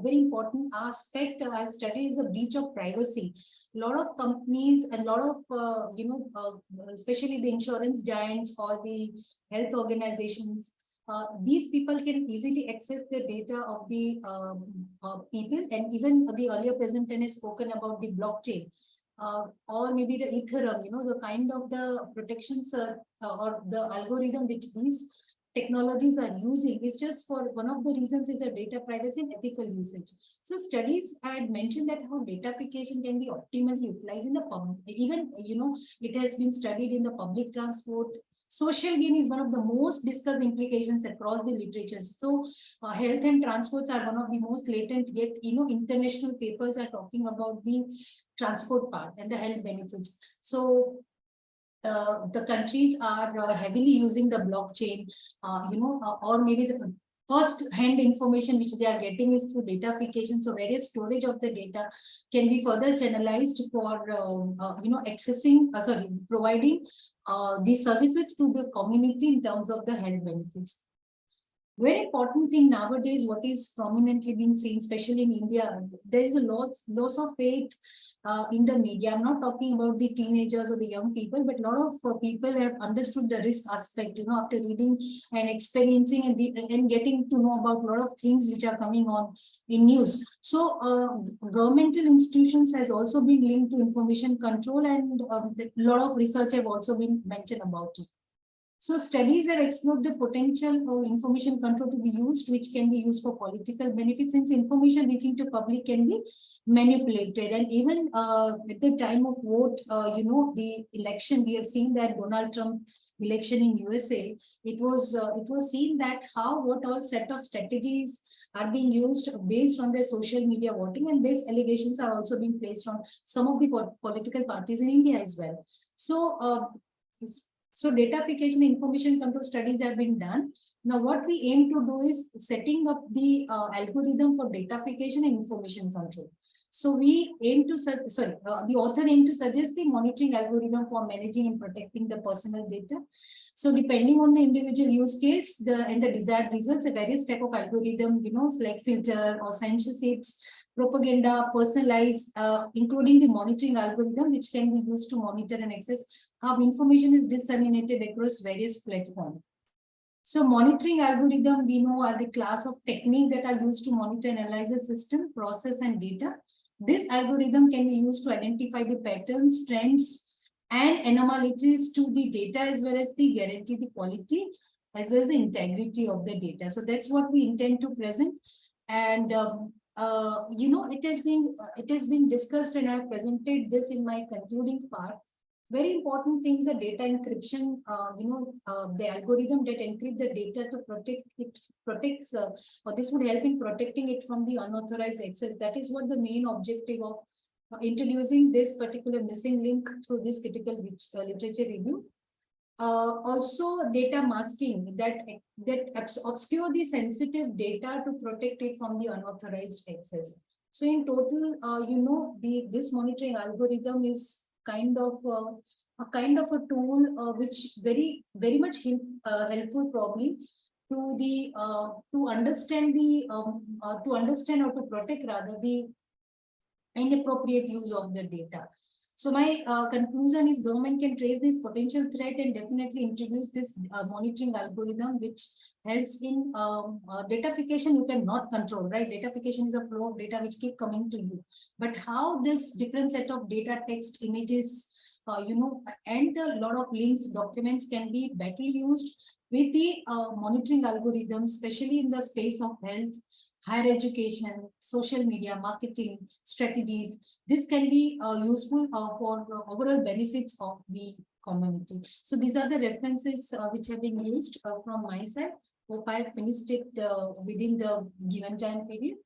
very important aspect I've studied is the breach of privacy. A lot of companies, a lot of, especially the insurance giants or the health organizations, these people can easily access the data of the people, and even the earlier presenter has spoken about the blockchain or maybe the Ethereum, the kind of the protections or the algorithm which these technologies are using is just for one of the reasons is a data privacy and ethical usage. So studies had mentioned that how datafication can be optimally utilized in the public, even it has been studied in the public transport. Social gain is one of the most discussed implications across the literature. So health and transports are one of the most latent, yet international papers are talking about the transport part and the health benefits. So the countries are heavily using the blockchain, or maybe the first-hand information which they are getting is through datafication. So various storage of the data can be further channelized for providing the services to the community in terms of the health benefits. Very important thing nowadays, what is prominently being seen, especially in India, there is a loss of faith in the media. I'm not talking about the teenagers or the young people, but a lot of people have understood the risk aspect, after reading and experiencing and getting to know about a lot of things which are coming on in news. So governmental institutions has also been linked to information control, and a lot of research have also been mentioned about it. So studies have explored the potential of information control to be used, which can be used for political benefits, since information reaching to public can be manipulated. And even at the time of vote, the election, we have seen that Donald Trump election in USA, it was seen that what all set of strategies are being used based on their social media voting, and these allegations are also being placed on some of the political parties in India as well. So datafication information control studies have been done. Now, what we aim to do is setting up the algorithm for datafication and information control. So we aim to, the author aim to suggest the monitoring algorithm for managing and protecting the personal data. So depending on the individual use case and the desired results, a various type of algorithm, like filter or censorship, propaganda, personalized, including the monitoring algorithm, which can be used to monitor and access how information is disseminated across various platforms. So monitoring algorithm, we know, are the class of technique that are used to monitor and analyze the system, process, and data. This algorithm can be used to identify the patterns, trends, and anomalies to the data, as well as the guarantee the quality, as well as the integrity of the data. So that's what we intend to present. And it has been discussed, and I have presented this in my concluding part. Very important things are data encryption. The algorithm that encrypt the data to or this would help in protecting it from the unauthorized access. That is what the main objective of introducing this particular missing link through this critical literature review. Also data masking that obscure the sensitive data to protect it from the unauthorized access. So in total, this monitoring algorithm is kind of a tool which very much helpful probably to understand or to protect rather the inappropriate use of the data. So my conclusion is government can trace this potential threat and definitely introduce this monitoring algorithm, which helps in datafication. You cannot control, right? Datafication is a flow of data which keep coming to you. But how this different set of data, text, images, and a lot of links, documents can be better used with the monitoring algorithm, especially in the space of health, higher education, social media, marketing strategies. This can be useful for overall benefits of the community. So these are the references which have been used from my side. Hope I finished it within the given time period.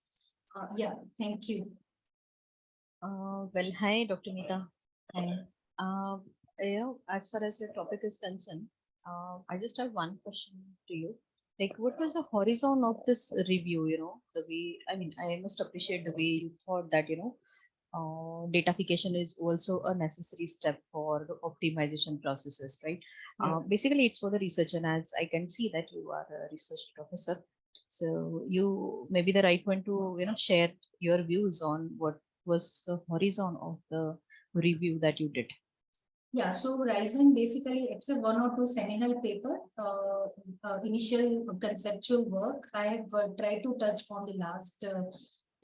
Yeah, thank you. Well, hi, Dr. Meeta. Hi. As far as the topic is concerned, I just have one question to you. Like, what was the horizon of this review? The way, I mean, I must appreciate the way you thought that, datafication is also a necessary step for the optimization processes, right? Yeah. Basically, it's for the research, and as I can see that you are a research professor, so you may be the right one to, share your views on what was the horizon of the review that you did. Yeah, so Horizon basically it's a one or two seminal paper, initial conceptual work. I have tried to touch on the last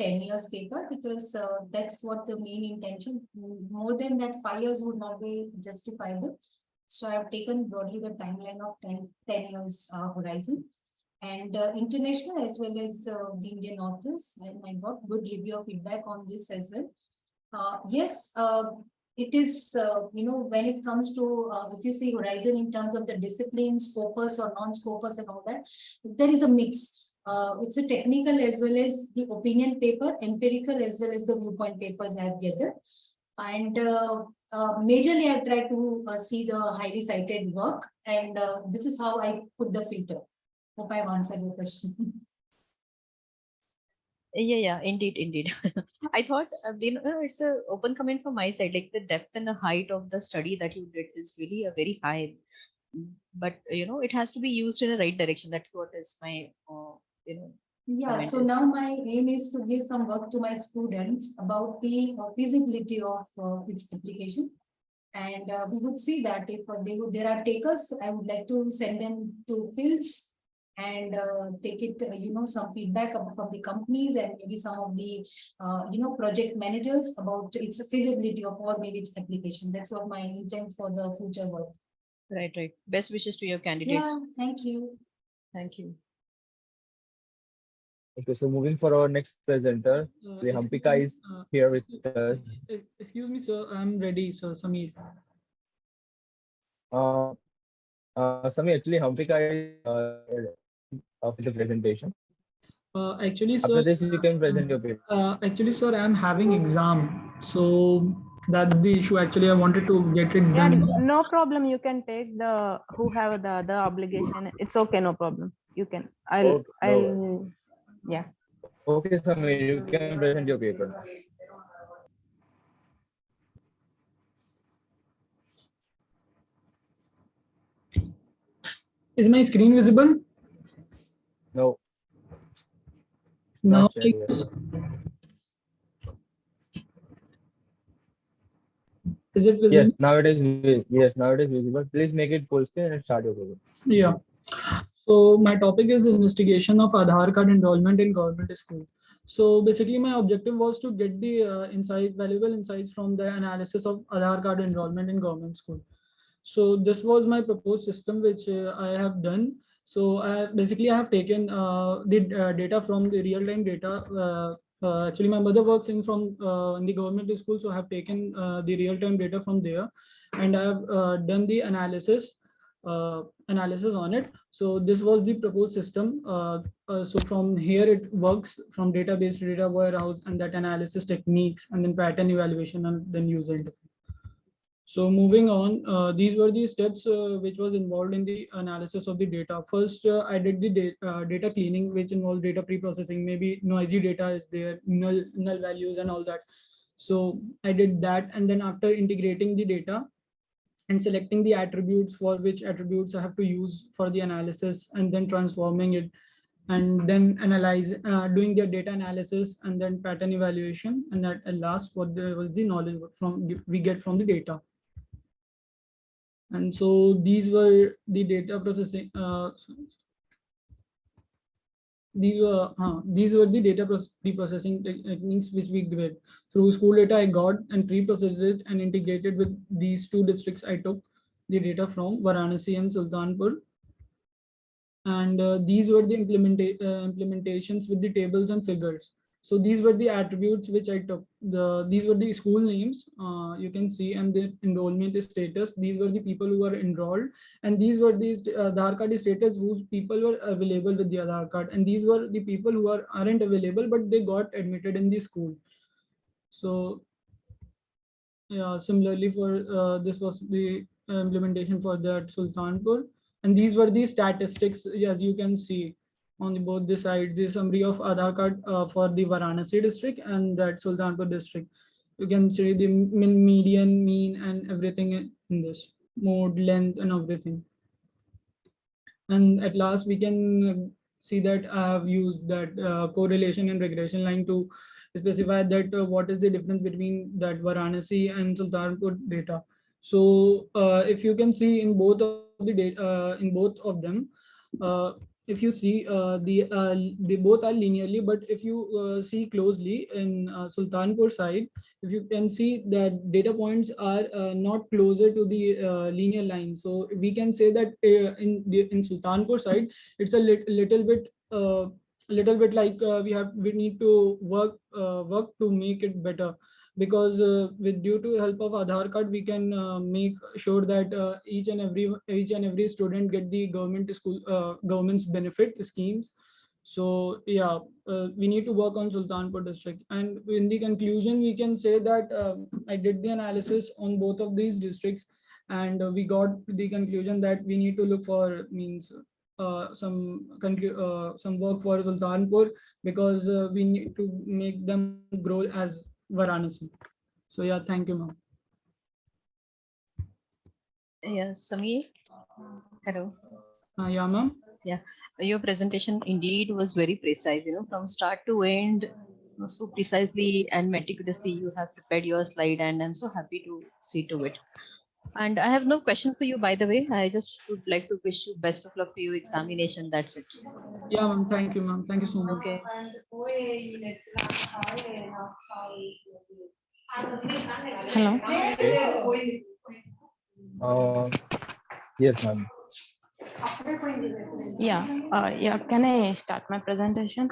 10 years paper because that's what the main intention. More than that, 5 years would not be justifiable. So I've taken broadly the timeline of 10 years horizon and international as well as the Indian authors. And I got good review of feedback on this as well. Yes, it is, when it comes to, if you see Horizon in terms of the discipline, scopus or non-scopus and all that, there is a mix. It's a technical as well as the opinion paper, empirical as well as the viewpoint papers I have gathered. And majorly I try to see the highly cited work, and this is how I put the filter. Hope I've answered your question. Yeah, indeed. I thought, it's a open comment from my side, like the depth and the height of the study that you did is really a very high, but it has to be used in the right direction. That's what is my, Yeah, comment so is. now my aim is to give some work to my students about the feasibility of its application. And we would see that if there are takers, I would like to send them to fields and take it, some feedback from the companies and maybe some of the, project managers about its feasibility of or maybe its application. That's what my intent for the future work. Right. Best wishes to your candidates. Yeah, thank you. Thank you. Okay, so moving for our next presenter, the Hampika is here with us. Excuse me, sir. I'm ready, sir. Samir. Samir, actually, Hampika is of the presentation. Actually, After sir. this, you can present your paper. Actually, sir, I'm having exam, so that's the issue. Actually, I wanted to get it Yeah, done. no problem. You can take the who have the other obligation. It's okay, no problem. You can. I'll. Yeah. Okay, Samir, you can present your paper. Is my screen visible? No. Now, Not shared yet. is it visible? Yes, now it is. Yes, now it is visible. Please make it full screen and start your paper. Yeah. So my topic is investigation of Aadhaar card enrollment in government school. So basically, my objective was to get the valuable insights from the analysis of Aadhaar card enrollment in government school. So this was my proposed system, which I have done. So basically, I have taken the data from the real-time data. Actually, my mother works in the government school, so I have taken the real-time data from there, and I have done the analysis on it. So this was the proposed system. So from here it works from database to data warehouse, and that analysis techniques, and then pattern evaluation, and then user interface. So moving on, these were the steps which was involved in the analysis of the data. First, I did the data cleaning, which involved data pre-processing. Maybe noisy data is there, null values and all that. So I did that, and then after integrating the data and selecting the attributes for which attributes I have to use for the analysis, and then transforming it, and then doing the data analysis, and then pattern evaluation, and that at last what was the knowledge we get from the data. And so these were the data processing. These were the data pre-processing techniques which we did. Through school data I got and pre-processed it and integrated with these two districts. I took the data from Varanasi and Sultanpur, And these were the implementations with the tables and figures. So these were the attributes which I took. These were the school names, you can see, and the enrollment status. These were the people who were enrolled, and these were the Aadhaar card status whose people were available with the Aadhaar card, and these were the people who aren't available but they got admitted in the school. So yeah, similarly for this was the implementation for that Sultanpur, and these were the statistics, as you can see on the both the sides, the summary of Aadhaar card for the Varanasi district and that Sultanpur district. You can see the median, mean, and everything in this mode, length, and everything. And at last, we can see that I have used that correlation and regression line to specify that what is the difference between that Varanasi and Sultanpur data. So if you can see in both of the data, in both of them, if you see they both are linearly, but if you see closely in Sultanpur side, if you can see that data points are not closer to the linear line. So we can say that in Sultanpur side, it's a little bit like we need to work to make it better, because with due to help of Aadhaar card we can make sure that each and every student get the government's benefit schemes. So yeah, we need to work on Sultanpur district, and in the conclusion we can say that I did the analysis on both of these districts, and we got the conclusion that we need to look for means some work for Sultanpur, because we need to make them grow as Varanasi. So yeah, thank you, ma'am. Yes, Samir. Hello. Yeah, ma'am. Yeah, your presentation indeed was very precise, from start to end, so precisely and meticulously you have prepared your slide, and I'm so happy to see to it. And I have no question for you, by the way. I just would like to wish you best of luck to your examination. That's it. Yeah, ma'am. Thank you, ma'am. Thank you so much. Okay. Hello. Okay. Yes, ma'am. Yeah. Can I start my presentation?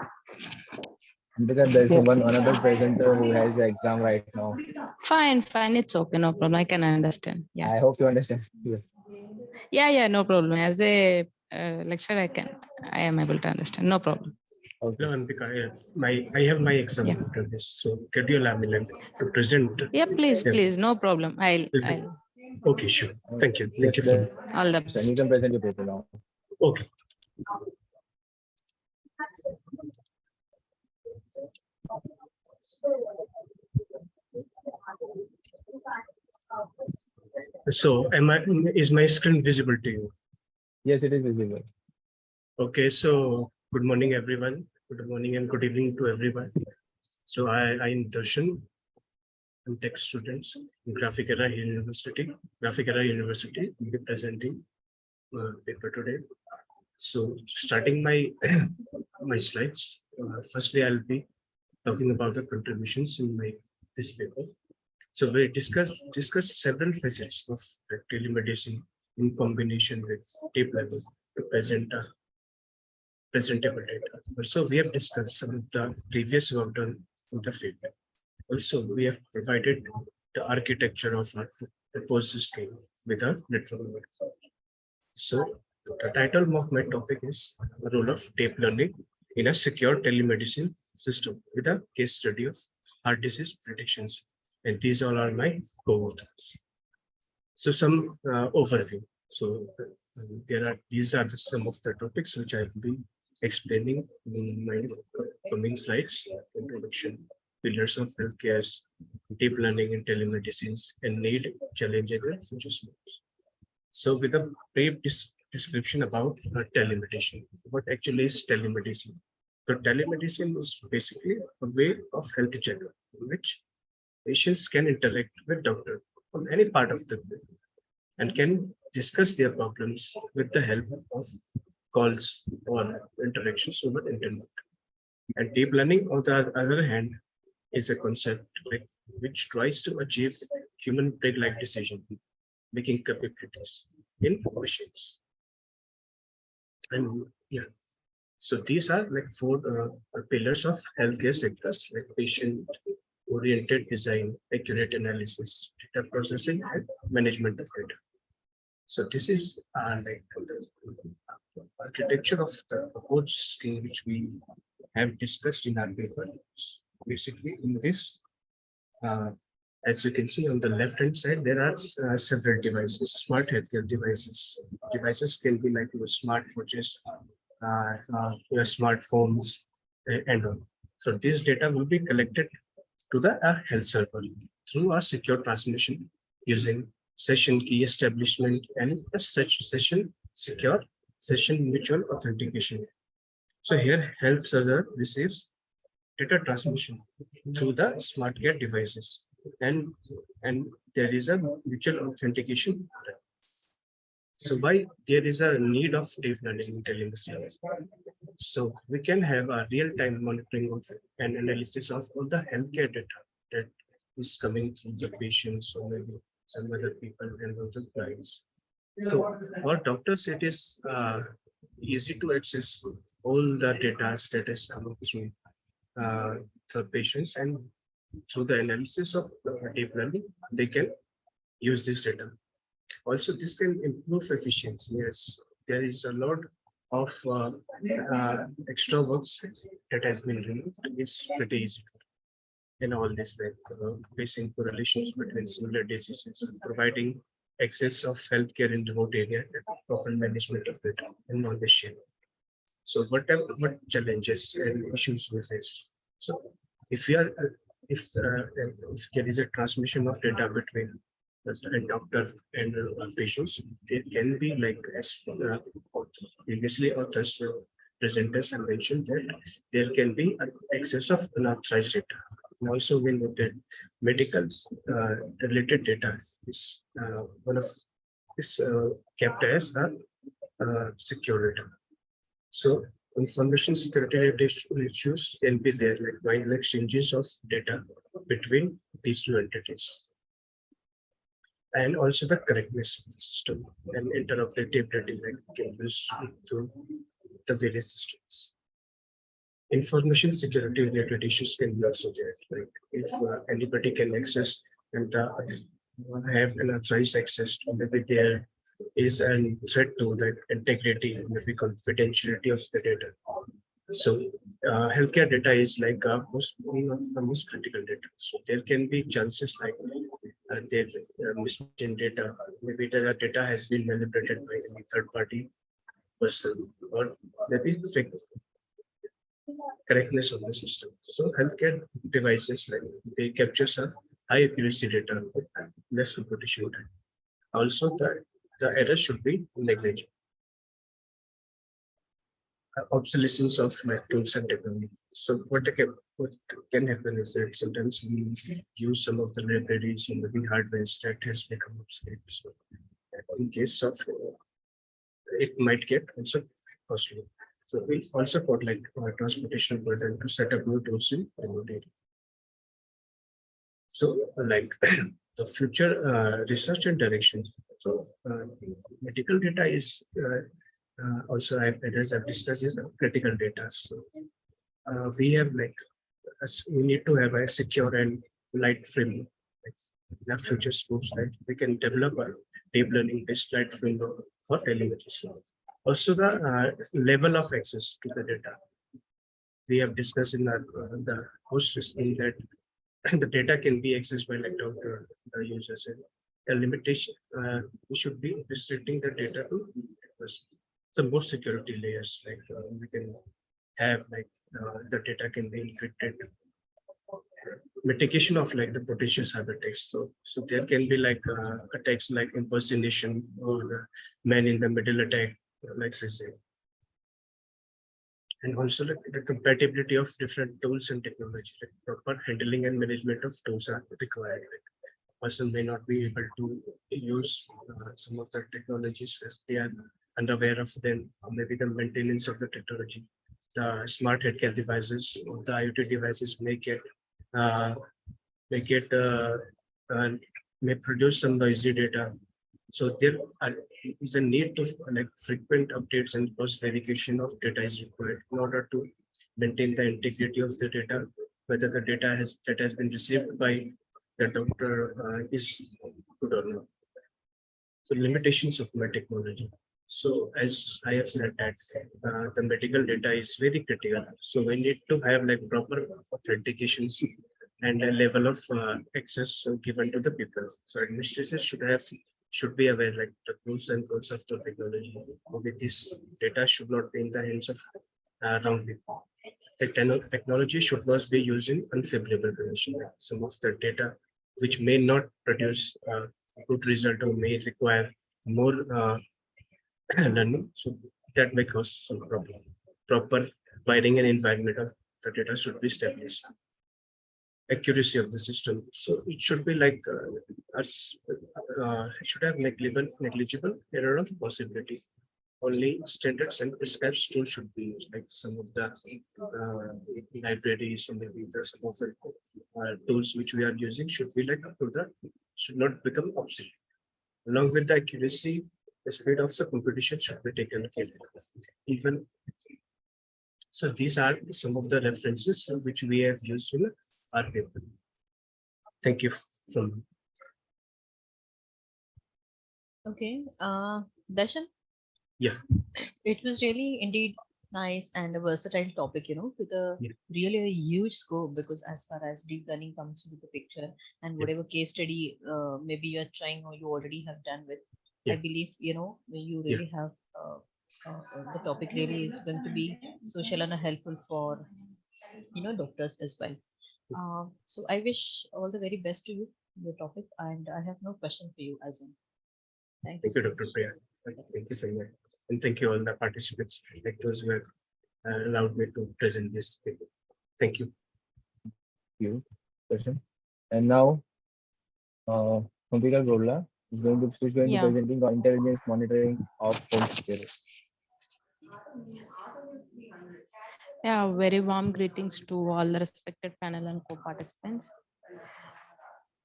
Because there's Yeah. another presenter who has the exam right now. Fine. It's okay. No problem. I can understand. Yeah. I hope you understand. Yes. Yeah. No problem. As a lecturer, I am able to understand. No problem. Okay. No, Anvika, I have my exam Yeah. after this, so schedule Amilan to present. Yeah. Yeah. Please. No problem. I'll. Okay, sure. Thank you. Yes, Thank you so much. All the you best. can present your paper now. Okay. So, is my screen visible to you? Yes, it is visible. Okay, so good morning, everyone. Good morning and good evening to everyone. So I'm Darshan. I'm tech students in Graphic Era University. Graphic Era University will be presenting paper today. So starting my my slides, firstly I'll be talking about the contributions in this paper. So we discuss several facets of telemedicine in combination with tape level to present presentable data. Also, we have discussed some of the previous work done in the field. Also, we have provided the architecture of our proposed system with a network. So the title of my topic is the role of tape learning in a secure telemedicine system with a case study of heart disease predictions. And these all are my co-authors. So some overview. So these are some of the topics which I will be explaining in my coming slides. Introduction, pillars of healthcare, deep learning in telemedicine, and need, challenges, and future solutions. So with a brief description about telemedicine. What actually is telemedicine? So telemedicine is basically a way of health checkup in which patients can interact with doctor from any part of the world and can discuss their problems with the help of calls or interactions over internet. And deep learning, on the other hand, is a concept which tries to achieve human brain-like decision making capabilities in machines. And Yeah. So these are like four pillars of healthcare sectors, like patient-oriented design, accurate analysis, data processing, and management of data. So this is like the architecture of the proposed scheme which we have discussed in our paper. Basically, in this, uh, as you can see on the left-hand side, there are several devices, smart healthcare devices. Devices can be like your smartwatches, your smartphones, and all. So this data will be collected to the health server through a secure transmission using session key establishment and a such session secure session mutual authentication. So here health server receives data transmission through the smart care devices and there is a mutual authentication. So why there is a need of deep learning telemetry? So we can have a real-time monitoring of and analysis of all the healthcare data that is coming from the patients or maybe some other people and other clients. So for doctors, it is easy to access all the data that is coming through the patients, and through the analysis of deep learning, they can use this data. Also, this can improve efficiency. Yes, there is a lot of extra works that has been removed. It's pretty easy in all this, like facing correlations between similar diseases, providing access of healthcare in remote area, and proper management of data and knowledge sharing. So what challenges and issues we face? So if we are if there is a transmission of data between a doctor and patients, there can be like as previously authors presenters have mentioned that there can be an excess of unauthorized data. And also we noted medical related data is one of is kept as a secure data. So information security issues can be there, like while exchanges of data between these two entities. And also the correctness of the system and interoperability like can use to the various systems. Information security related issues can be also there, like if anybody can access and have an authorized access to maybe there is a threat to the integrity, maybe confidentiality of the data. So healthcare data is like one of the most critical data. So there can be chances like there mismatching data, maybe the data has been manipulated by any third party person, or maybe fake correctness of the system. So healthcare devices like they capture some high accuracy data with less computation time. Also, the error should be negligible. Obsolescence of tools and technology. So what can happen is that sometimes we use some of the libraries and the hardware that has become obsolete. So in case of it might get also costly. So we also got like transportation burden to set up new tools in remote area. So like the future research and directions. So medical data is also as I've discussed is critical data. So we have like we need to have a secure and light framework. Like in our future scopes, right? We can develop a deep learning based light framework for telemedicine. Also the level of access to the data. We have discussed in our the host system that the data can be accessed by like doctor users, and the limitation we should be restricting the data to some more security layers, like we can have like the data can be encrypted, mitigation of like the potential cyber attacks. So there can be like attacks like impersonation or man in the middle attack, like I say. And also like the compatibility of different tools and technology, like proper handling and management of tools are required. Like person may not be able to use some of the technologies as they are unaware of them, or maybe the maintenance of the technology. The smart healthcare devices or the IoT devices uh, may produce some noisy data. So there is a need to like frequent updates and cross verification of data is required in order to maintain the integrity of the data, whether the data has been received by the doctor is good or not. So limitations of my technology. So as I have said that the medical data is very critical. So we need to have like proper authentications and a level of access given to the people. So administrators should be aware like the pros and cons of the technology. With this data should not be in the hands of wrong people. Technology should not be used in unfavorable condition. Like some of the data which may not produce good result or may require more learning, so that may cause some problem. Proper wiring and environment of the data should be established. Accuracy of the system. So it should be like it should have negligible error of possibility. Only standards and prescribed tools should be used, like some of the libraries and maybe some of the tools which we are using should be like up to the should not become obsolete. Along with the accuracy, the speed of the competition should be taken care of. Even so, these are some of the references which we have used in our paper. Thank you. From Okay. Darshan, yeah, it was really indeed nice and a versatile topic, with a Yeah. really a huge scope, because as far as deep learning comes into the picture and Yeah. whatever case study maybe you're trying or you already have done with, I Yeah. believe, you Yeah. really have the topic really is going to be social and helpful for, doctors as well. So I wish all the very best to you, your topic, and I have no question for you, as in. Thank you Thank you, so Dr. much. Priya. Thank you so much. And thank you all the participants, like those who have allowed me to present this paper. Thank you. You question. And now, Kumpigal Gowla she's going to Yeah. presenting on intelligence monitoring of home security. Yeah, very warm greetings to all the respected panel and co-participants.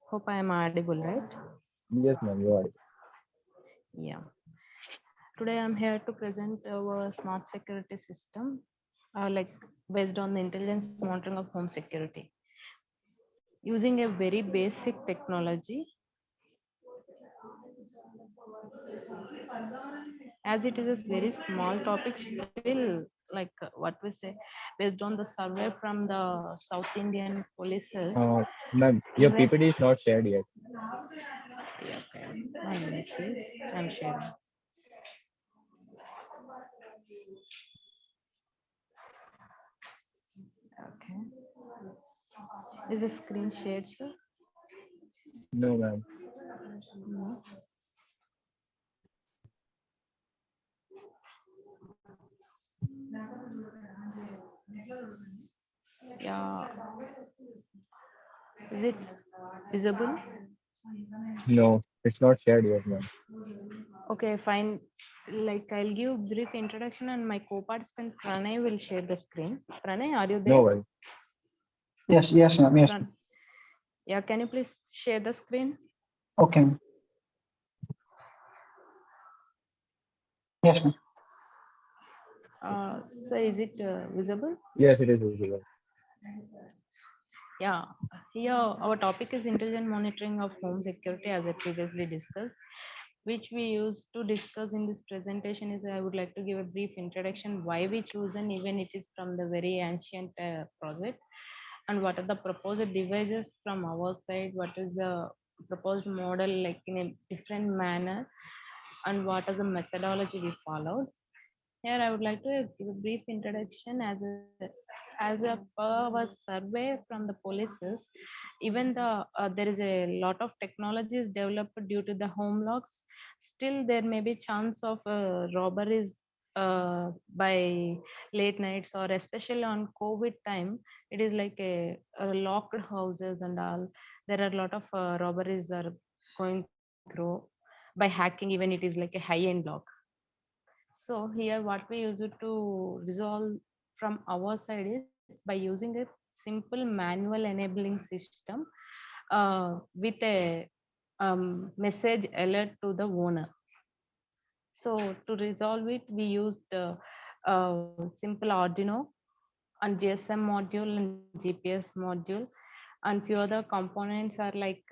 Hope I am audible, right? Yes, ma'am, you are. Yeah. Today I'm here to present our smart security system, like based on the intelligence monitoring of home security. Using a very basic technology, as it is a very small topic, still like what we say, based on the survey from the South Indian polices, Ma'am, your even PPT is not shared yet. yeah, okay. 1 minute, please. I'm sharing. Okay. Is the screen shared, sir? No, ma'am. No. Yeah. Is it visible? No, it's not shared yet, ma'am. Okay, fine. Like I'll give brief introduction and my co-participant Pranay will share the screen. Pranay, are you No there? worry. Yes, ma'am. Yes. Yeah, can you please share the screen? Okay. Yes, ma'am. So is it visible? Yes, it is visible. Yeah, here our topic is intelligent monitoring of home security as I previously discussed, which we used to discuss in this presentation is I would like to give a brief introduction why we chosen even it is from the very ancient project and what are the proposed devices from our side, what is the proposed model like in a different manner and what are the methodology we followed. Here I would like to give a brief introduction as a per our survey from the policies, even there is a lot of technologies developed due to the home locks. Still, there may be chance of robberies by late nights or especially on COVID time. It is like a locked houses and all. There are a lot of robberies are going through by hacking. Even it is like a high end lock. So here what we use it to resolve from our side is by using a simple manual enabling system with a message alert to the owner. So to resolve it, we used simple Arduino and GSM module and GPS module, and few other components are like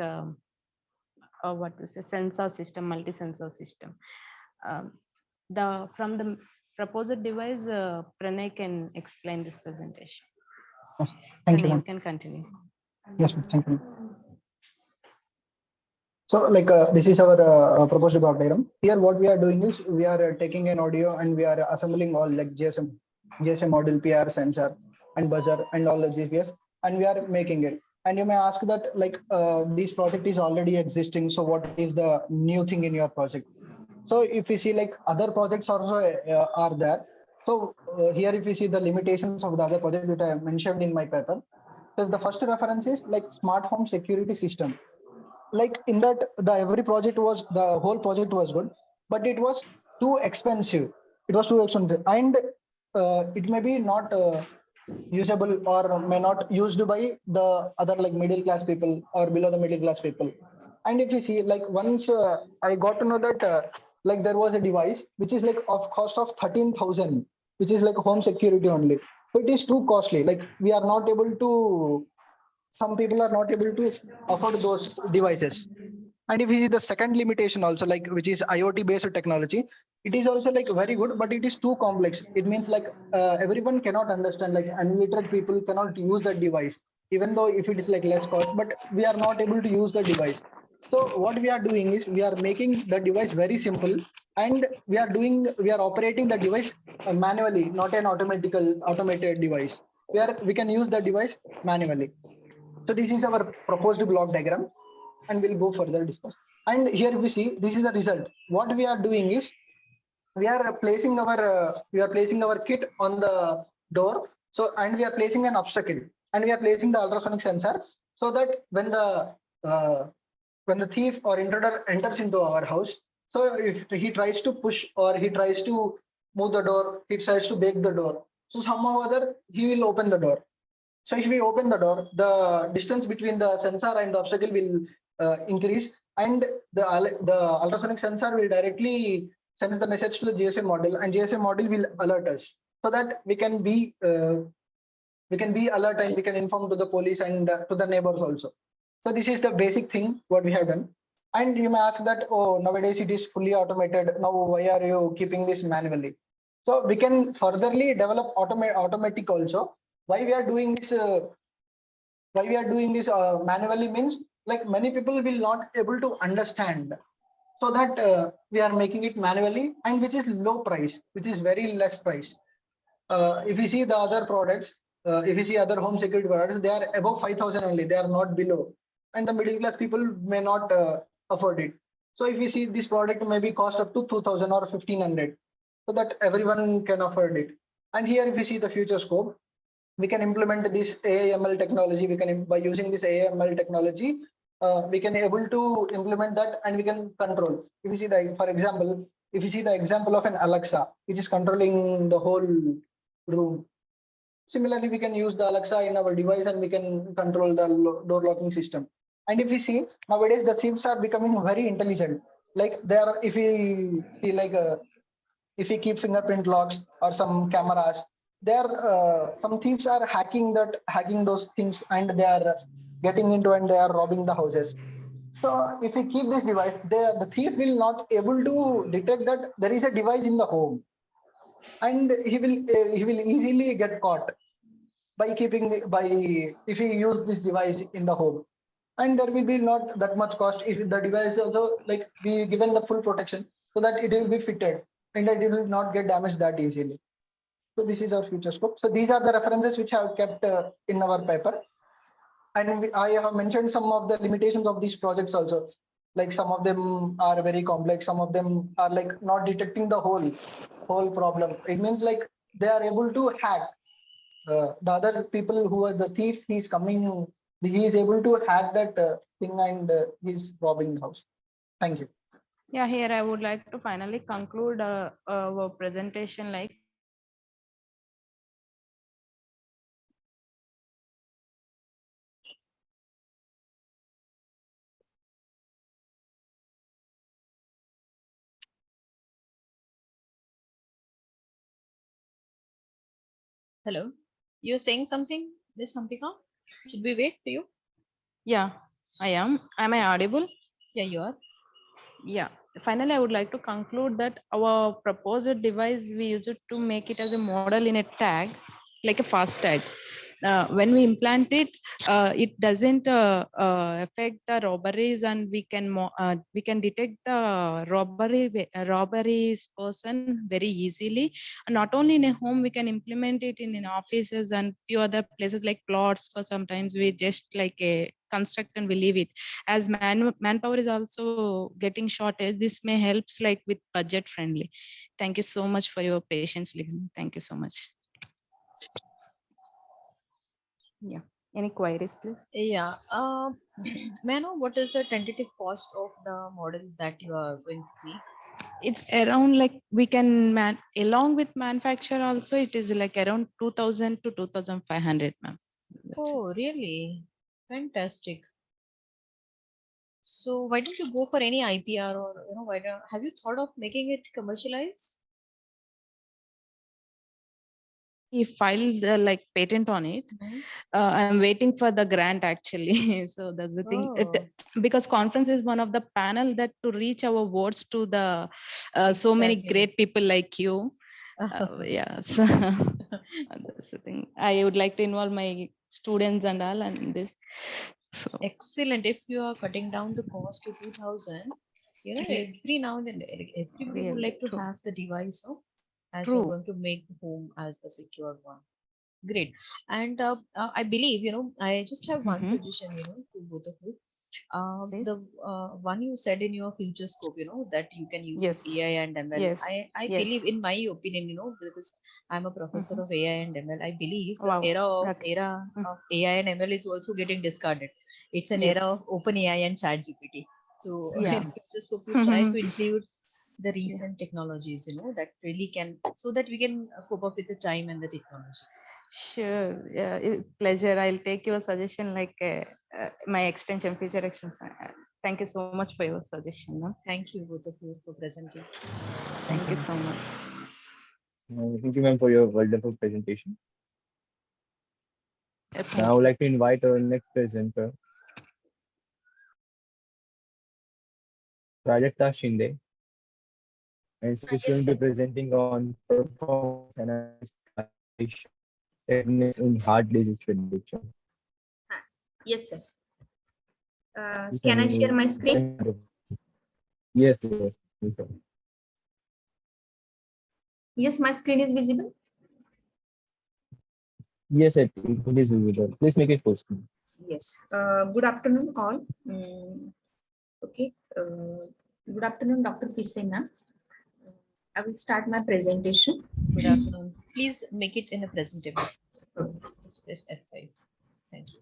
what is a sensor system, multi-sensor system. Um, the from the proposed device, Pranay can explain this presentation. Yes. Thank you, Pranay, you ma'am. can continue. Yes, ma'am. Thank you. So like this is our proposed block diagram. Here what we are doing is we are taking an audio and we are assembling all like GSM module, PR sensor and buzzer and all the GPS, and we are making it. And you may ask that like this project is already existing. So what is the new thing in your project? So if we see like other projects also are there. So here if we see the limitations of the other project which I mentioned in my paper. So the first reference is like smart home security system. Like in that the every project was the whole project was good, but it was too expensive. It was too expensive, and it may be not usable or may not used by the other like middle class people or below the middle class people. And if you see like once I got to know that like there was a device which is like of cost of 13,000, which is like home security only. So it is too costly, like we are not able to, some people are not able to afford those devices. And if we see the second limitation also, like which is IoT based technology, it is also like very good, but it is too complex. It means like everyone cannot understand, like unliterate people cannot use the device, even though if it is like less cost, but we are not able to use the device. So what we are doing is we are making the device very simple, and we are operating the device manually, not an automated device. We can use the device manually. So this is our proposed block diagram, and we'll go further discuss. And here we see this is the result. What we are doing is we are placing our kit on the door. So and we are placing an obstacle, and we are placing the ultrasonic sensor, so that uh, when the thief or intruder enters into our house, so if he tries to push or he tries to move the door, he tries to break the door. So somehow or other he will open the door. So if we open the door, the distance between the sensor and the obstacle will increase, and the ultrasonic sensor will directly sends the message to the GSM model, and GSM model will alert us, so that we can be alert and we can inform to the police and to the neighbors also. So this is the basic thing what we have done. And you may ask that, oh, nowadays it is fully automated. Now why are you keeping this manually? So we can furtherly develop automatic also. Why we are doing this? Why we are doing this manually means like many people will not able to understand. So that we are making it manually, and which is low price, which is very less price. If you see the other products, if you see other home security products, they are above 5,000 only. They are not below, and the middle class people may not afford it. So if you see this product may be cost up to 2,000 or 1,500, so that everyone can afford it. And here, if you see the future scope, we can implement this AIML technology. We can, by using this AIML technology, we can able to implement that, and we can control. If you see the, for example, if you see the example of an Alexa, which is controlling the whole room. Similarly, we can use the Alexa in our device, and we can control the door locking system. And if we see nowadays, the thieves are becoming very intelligent. Like there, if we see like if we keep fingerprint locks or some cameras, there some thieves are hacking those things, and they are getting into and they are robbing the houses. So if we keep this device, the thief will not able to detect that there is a device in the home, and he will easily get caught by keeping by if he use this device in the home. And there will be not that much cost if the device also like be given the full protection, so that it will be fitted and that it will not get damaged that easily. So this is our future scope. So these are the references which I have kept in our paper. And I have mentioned some of the limitations of these projects also. Like some of them are very complex, some of them are like not detecting the whole problem. It means like they are able to hack the other people who are the thief. He's coming, he is able to hack that thing, and he's robbing the house. Thank you. Yeah, here I would like to finally conclude our presentation like Hello. You're saying something, Miss Sampika? Should we wait for you? Yeah, I am. Am I audible? Yeah, you are. Yeah. Finally, I would like to conclude that our proposed device, we use it to make it as a model in a tag, like a fast tag. When we implant it, it doesn't affect the robberies, and we can detect the robberies person very easily. And not only in a home, we can implement it in offices and few other places like plots. For sometimes we just like a construct and we leave it. As manpower is also getting shortage, this may helps like with budget friendly. Thank you so much for your patience listening. Thank you so much. Yeah. Any queries, please? Yeah. May I know what is the tentative cost of the model that you are going to make? It's around like we can along with manufacture also, it is like around 2000 to 2500, ma'am. That's it. Oh, really? Fantastic. So why don't you go for any IPR, or why don't have you thought of making it commercialized? He filed like patent on it. Mhm. I'm waiting for the grant actually. So that's the thing. Oh, Because conference is one of the panel that to reach our votes to the so many exactly. great people like you. Yeah, so that's the thing. I would like to involve my students and all and this. So Excellent. If you are cutting down the cost to 2000, every now and then everybody would really like to true. have the device, as you're True. going to make the home as the secure one. Great. And I believe, I just have one Mm-hmm. suggestion, to both of you. The Please. one you said in your future scope, that you can use Yes. AI and ML. Yes. I believe, Yes. in my opinion, because I'm a professor Mm-hmm. of AI and ML, I believe the Wow. Okay. era Mm. of AI and ML is also getting discarded. It's an era Yes. of open AI and chat GPT. So in Yeah. future scope, you try to include the Yeah. recent technologies, that really can, so that we can cope up with the time and the technology. Sure. Yeah. Pleasure. I'll take your suggestion like my extension, future extension. Thank you so much for your suggestion, ma'am. Thank you both of you for presenting. Thank you so much. Thank you, ma'am, for your wonderful presentation. Now, I Thank would you. like to invite our next presenter, Prajakta Shinde, and she's Yes, going to sir. be presenting on performance analysis classification techniques in heart disease prediction. Ah, Yes, sir. Yes, Can I share ma'am, my you screen? can. Yes, yes. You can. Yes, my screen is visible. Yes, it is visible. Please make it full screen. Yes. Good afternoon, all. Okay. Good afternoon, Dr. Pisena. I will start my presentation. Good afternoon. Please make it in a presentable. Just press F5. Thank you.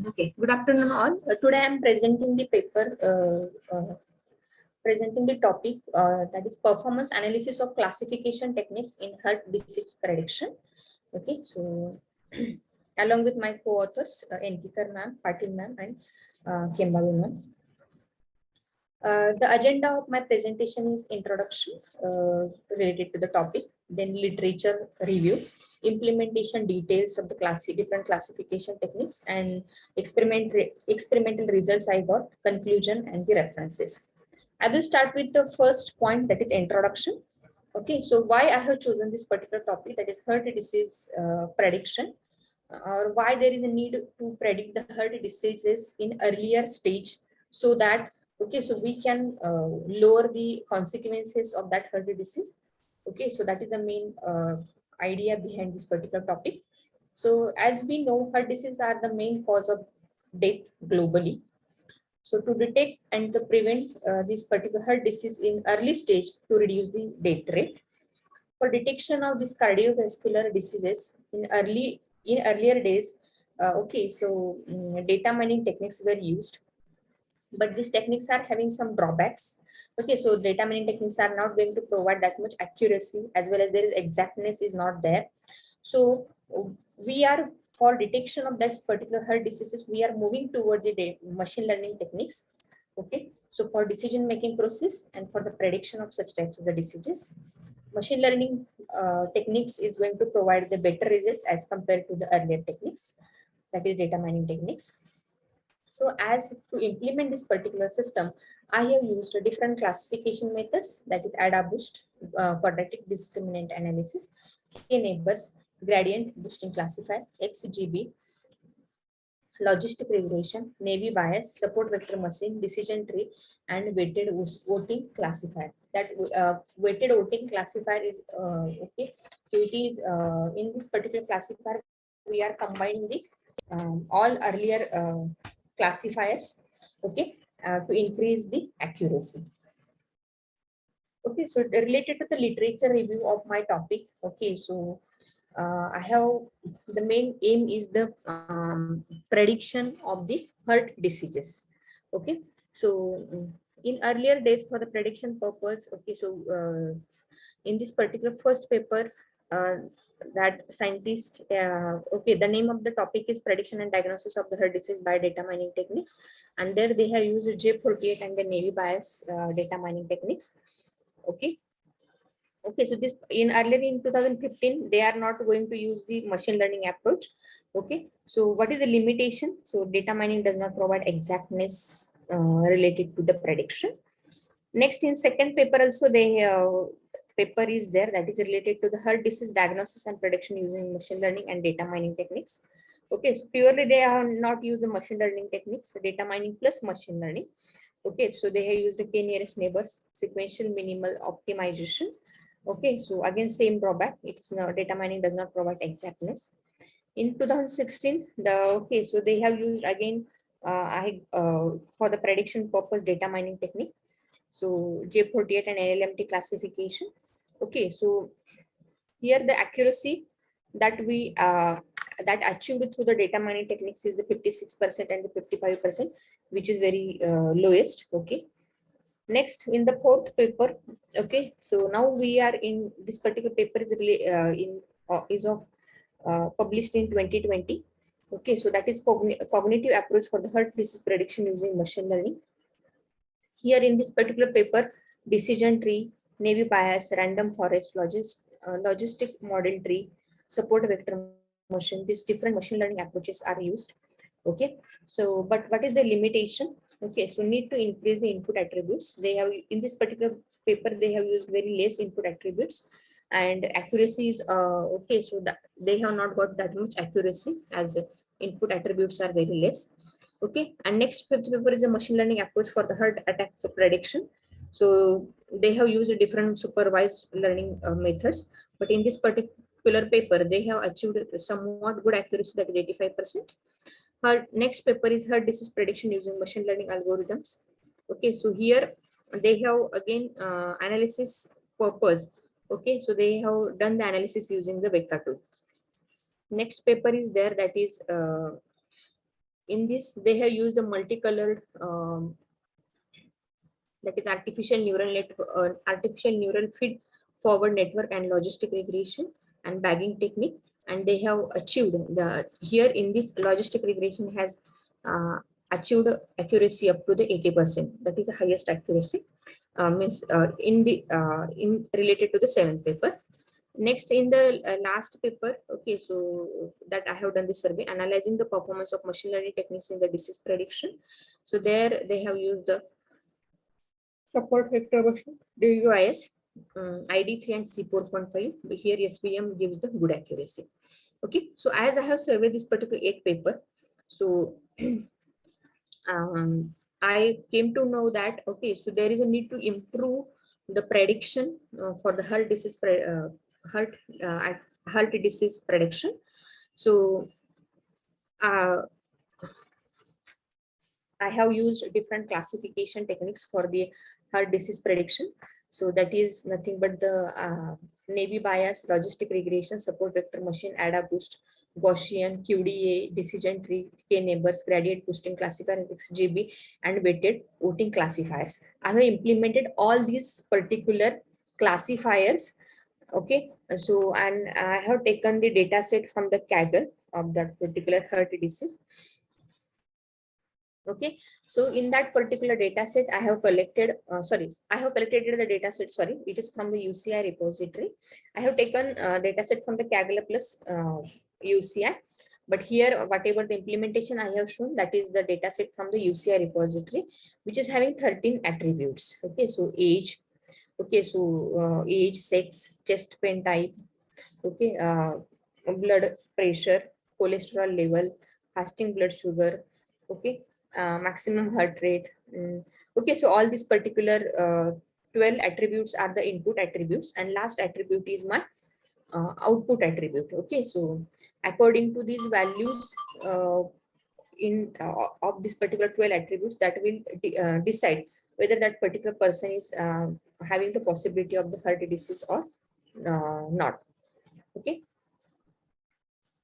Okay. Good afternoon, all. Today I am presenting the paper. Presenting the topic that is performance analysis of classification techniques in heart disease prediction. Okay, so along with my co-authors, Enkikar ma'am, Patil ma'am, and Kembalu ma'am. The agenda of my presentation is introduction related to the topic, then literature review, implementation details of the different classification techniques, and experimental results I got, conclusion, and the references. I will start with the first point, that is introduction. Okay, so why I have chosen this particular topic, that is heart disease prediction, or why there is a need to predict the heart diseases in earlier stage, so that okay, so we can lower the consequences of that heart disease. Okay, so that is the main idea behind this particular topic. So as we know, heart diseases are the main cause of death globally. So to detect and to prevent this particular heart disease in early stage to reduce the death rate. For detection of these cardiovascular diseases in earlier days, okay, so data mining techniques were used, but these techniques are having some drawbacks. Okay, so data mining techniques are not going to provide that much accuracy, as well as there is exactness is not there. So we are, for detection of that particular heart diseases, we are moving toward the machine learning techniques. Okay, so for decision making process and for the prediction of such types of the diseases. machine learning techniques is going to provide the better results as compared to the earlier techniques, that is data mining techniques. So as to implement this particular system, I have used different classification methods, that is ADA-boost, quadratic discriminant analysis, K-neighbors, gradient boosting classifier, XGB, logistic regression, Navy bias, support vector machine, decision tree, and weighted voting classifier. That weighted voting classifier is okay. So it is in this particular classifier we are combining the all earlier classifiers, okay, to increase the accuracy. Okay, so related to the literature review of my topic, okay, so I have the main aim is the prediction of the heart diseases. Okay, so in earlier days for the prediction purpose, okay, so in this particular first paper, that scientists, okay, the name of the topic is prediction and diagnosis of the heart disease by data mining techniques, and there they have used J48 and the Navy bias data mining techniques. Okay. Okay, so this in earlier in 2015, they are not going to use the machine learning approach. Okay, so what is the limitation? So data mining does not provide exactness related to the prediction. Next, in second paper also, they paper is there that is related to the heart disease diagnosis and prediction using machine learning and data mining techniques. Okay, so purely they have not used the machine learning techniques, so data mining plus machine learning. Okay, so they have used the k nearest neighbors, sequential minimal optimization. Okay, so again same drawback. It's no, data mining does not provide exactness. In 2016, okay, so they have used again for the prediction purpose data mining technique. So J48 and LLMT classification. Okay, so here the accuracy that we that achieved through the data mining techniques is the 56% and the 55%, which is very lowest. Okay. Next, in the fourth paper, okay, so now we are in this particular paper is really is of published in 2020. Okay, so that is cognitive approach for the heart disease prediction using machine learning. Here in this particular paper, decision tree, Navy bias, random forest, logistic model tree, support vector motion, these different machine learning approaches are used. Okay, so but what is the limitation? Okay, so need to increase the input attributes. They have in this particular paper they have used very less input attributes, and accuracy is okay. So that they have not got that much accuracy as input attributes are very less. Okay, and next paper is a machine learning approach for the heart attack prediction. So they have used different supervised learning methods, but in this particular paper they have achieved somewhat good accuracy, that is 85%. Her next paper is heart disease prediction using machine learning algorithms. Okay, so here they have again analysis purpose. Okay, so they have done the analysis using the vector tool. Next paper is there, that is in this they have used a multicolored that is artificial neural feed forward network and logistic regression and bagging technique, and they have achieved the here in this logistic regression has achieved accuracy up to the 80%, that is the highest accuracy means in related to the seventh paper. Next, in the last paper, okay, so that I have done the survey analyzing the performance of machine learning techniques in the disease prediction. So there they have used the support vector machine, DUIS, ID3 and C4.5. Here SVM gives the good accuracy. Okay, so as I have surveyed this particular 8 paper, so I came to know that okay, so there is a need to improve the prediction for the heart disease heart disease prediction. So I have used different classification techniques for the heart disease prediction. So that is nothing but the Navy bias, logistic regression, support vector machine, ADA-boost, Gaussian, QDA, decision tree, K-neighbors, gradient boosting classifier, XGB, and weighted voting classifiers. I have implemented all these particular classifiers. Okay, so and I have taken the data set from the Kaggle of that particular heart disease. Okay, so in that particular data set, I have collected, I have collected the data set, it is from the UCI repository. I have taken data set from the Kaggle plus UCI, but here, whatever the implementation I have shown, that is the data set from the UCI repository, which is having 13 attributes. Okay, so age, age, sex, chest pain type, okay, blood pressure, cholesterol level, fasting blood sugar, okay, maximum heart rate. Okay, so all these particular 12 attributes are the input attributes, and last attribute is my output attribute. Okay, so according to these values in of this particular 12 attributes, that will decide whether that particular person is having the possibility of the heart disease or not. Okay,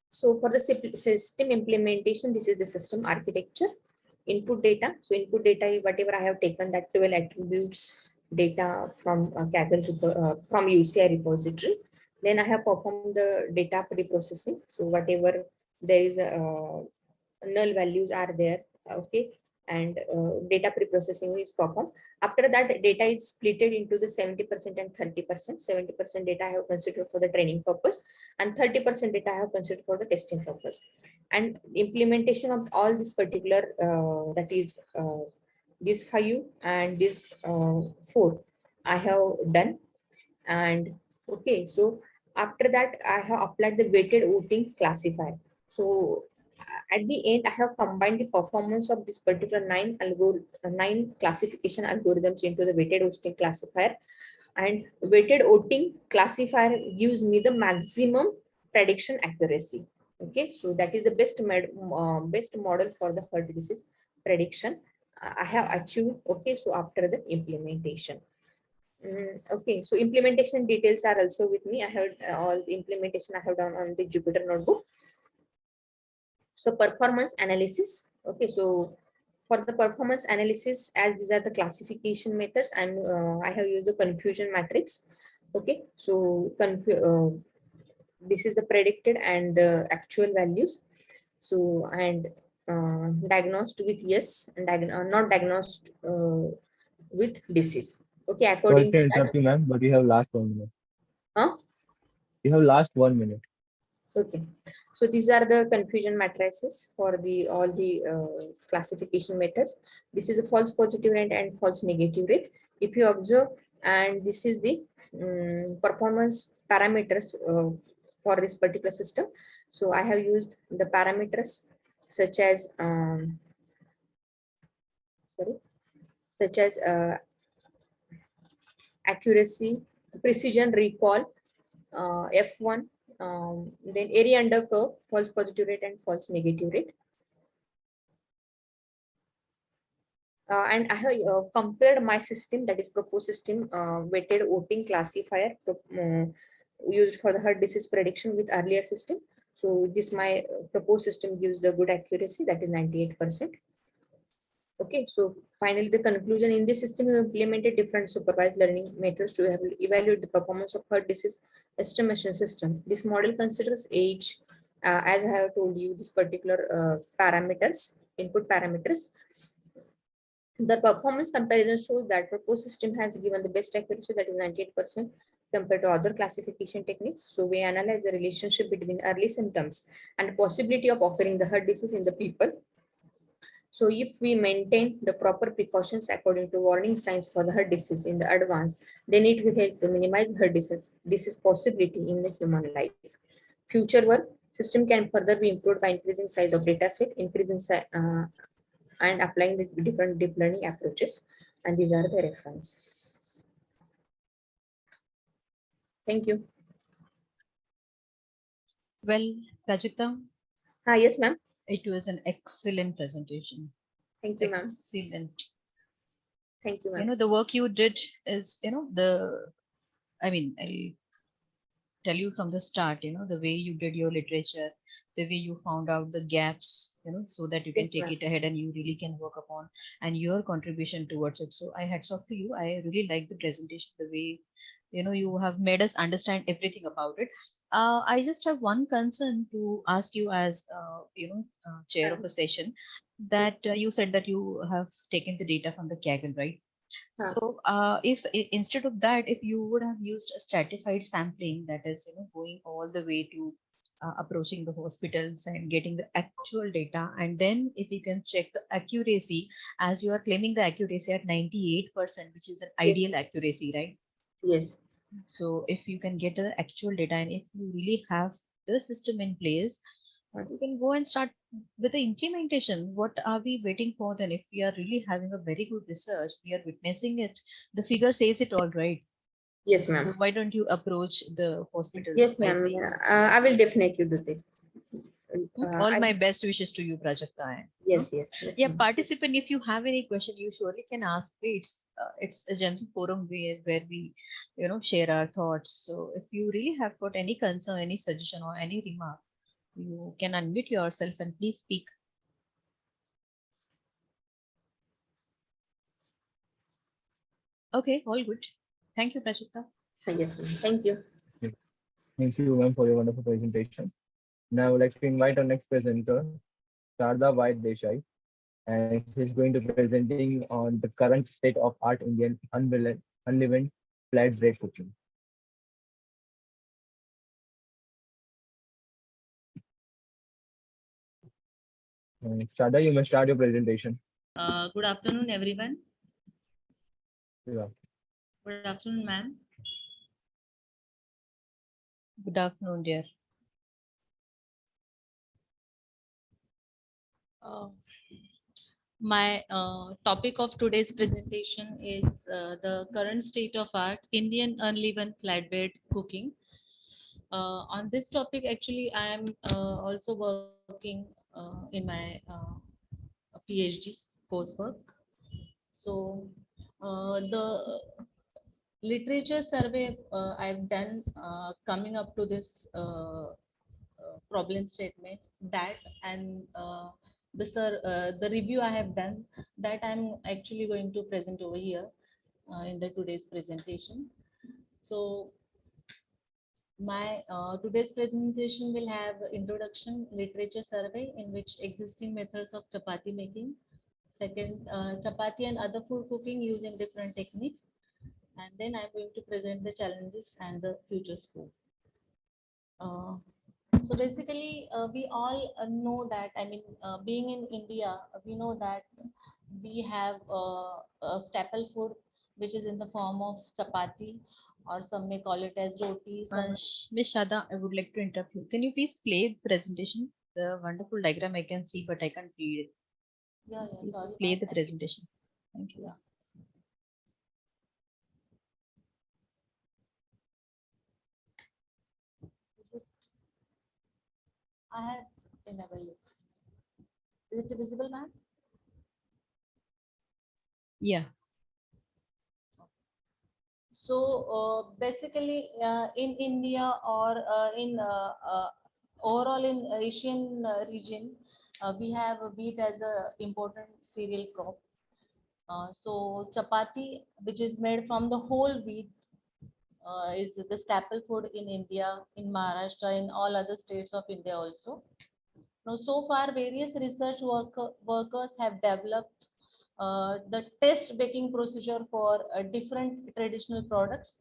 so for the system implementation, this is the system architecture. Input data. So input data is whatever I have taken, that 12 attributes data from Kaggle from UCI repository. Then I have performed the data pre-processing. So whatever there is null values are there, okay, and data pre-processing is performed. After that, data is splitted into the 70% and 30%. 70% data I have considered for the training purpose, and 30% data I have considered for the testing purpose. And implementation of all this particular, that is this 5 and this 4, I have done. And okay, so after that, I have applied the weighted voting classifier. So at the end, I have combined the performance of this particular 9 classification algorithms into the weighted voting classifier, and weighted voting classifier gives me the maximum prediction accuracy. Okay, so that is the best model for the heart disease prediction I have achieved. Okay, so after the implementation. Okay, so implementation details are also with me. I have all the implementation I have done on the Jupyter notebook. So performance analysis. Okay, so for the performance analysis, as these are the classification methods, I have used the confusion matrix. Okay, so this is the predicted and the actual values. So and diagnosed with yes, and not diagnosed with disease. Okay, Sorry according to to that. interrupt you, ma'am, but you have last 1 minute. Huh? You have last 1 minute. Okay, so these are the confusion matrices for the all the classification methods. This is a false positive rate and false negative rate. If you observe, and this is the performance parameters for this particular system. So I have used the parameters such as accuracy, precision, recall, F1, then area under curve, false positive rate and false negative rate. And I have compared my system, that is proposed system, weighted voting classifier used for the heart disease prediction with earlier system. So this my proposed system gives the good accuracy, that is 98%. Okay, so finally the conclusion: in this system, we implemented different supervised learning methods to evaluate the performance of heart disease estimation system. This model considers age, as I have told you, this particular parameters, input parameters. The performance comparison shows that proposed system has given the best accuracy, that is 98%, compared to other classification techniques. So we analyze the relationship between early symptoms and possibility of occurring the heart disease in the people. So if we maintain the proper precautions according to warning signs for the heart disease in the advance, then it will help to minimize heart disease possibility in the human life. Future work system can further be improved by increasing size of data set, increasing and applying the different deep learning approaches. And these are the references. Thank you. Well, Rajita. Yes, ma'am. It was an excellent presentation. Thank you, ma'am. Excellent. Thank you, ma'am. You know, the work you did is, I'll tell you from the start, the way you did your literature, the way you found out the gaps, so that you can take it ahead and you really can work upon, and your contribution towards it. So I hats off to you. I really like the presentation, the way, you have made us understand everything about it. I just have one concern to ask you as, chair of a session. that you said that you have taken the data from the Kaggle, right? Huh. So if instead of that, if you would have used a stratified sampling, that is, going all the way to approaching the hospitals and getting the actual data, and then if you can check the accuracy, as you are claiming the accuracy at 98%, which is an Yes. ideal accuracy, right? Yes. So if you can get the actual data, and if you really have the system in place, you can go and start with the implementation. What are we waiting for then? If we are really having a very good research, we are witnessing it. The figure says it all, right? Yes, So ma'am. why don't you approach the hospitals Yes, by ma'am. saying, I will definitely do that. all I my will, best wishes to you, Prajakta. yes, yes, yes, Yeah, ma'am. participant, if you have any question, you surely can ask me. It's a general forum where we share our thoughts. So if you really have got any concern, any suggestion, or any remark, you can unmute yourself and please speak. Okay, all good. Thank you, Prajakta. Yes, ma'am. Thank you. Thank you, ma'am, for your wonderful presentation. Now I would like to invite our next presenter, Sharda White Desai, and she's going to presenting on the current state of art Indian unleavened flat bread cooking. Sharda, you must start your presentation. Good afternoon, everyone. Yeah. Good afternoon, ma'am. Good afternoon, dear. Uh, my topic of today's presentation is the current state of art, Indian unleavened flatbread cooking. On this topic, actually, I am also working in my PhD coursework. So, the literature survey I've done coming up to this problem statement, that and the review I have done, that I'm actually going to present over here in the today's presentation. So my today's presentation will have introduction, literature survey, in which existing methods of chapati making, second chapati and other food cooking using different techniques, and then I'm going to present the challenges and the future scope. So basically, we all know that, I mean, being in India, we know that we have a staple food which is in the form of chapati, or some may call it as roti. Some Miss Shada, I would like to interrupt you. Can you please play the presentation? The wonderful diagram I can see, but I can't read it. yeah, Please sorry, play ma'am. the presentation. Thank you. Yeah. Is it? I have enabled it. Is it visible, ma'am? Yeah. So basically, in India, or in overall in Asian region, we have wheat as a important cereal crop. So chapati, which is made from the whole wheat, is the staple food in India, in Maharashtra, in all other states of India also. Now, so far, various research workers have developed the test baking procedure for different traditional products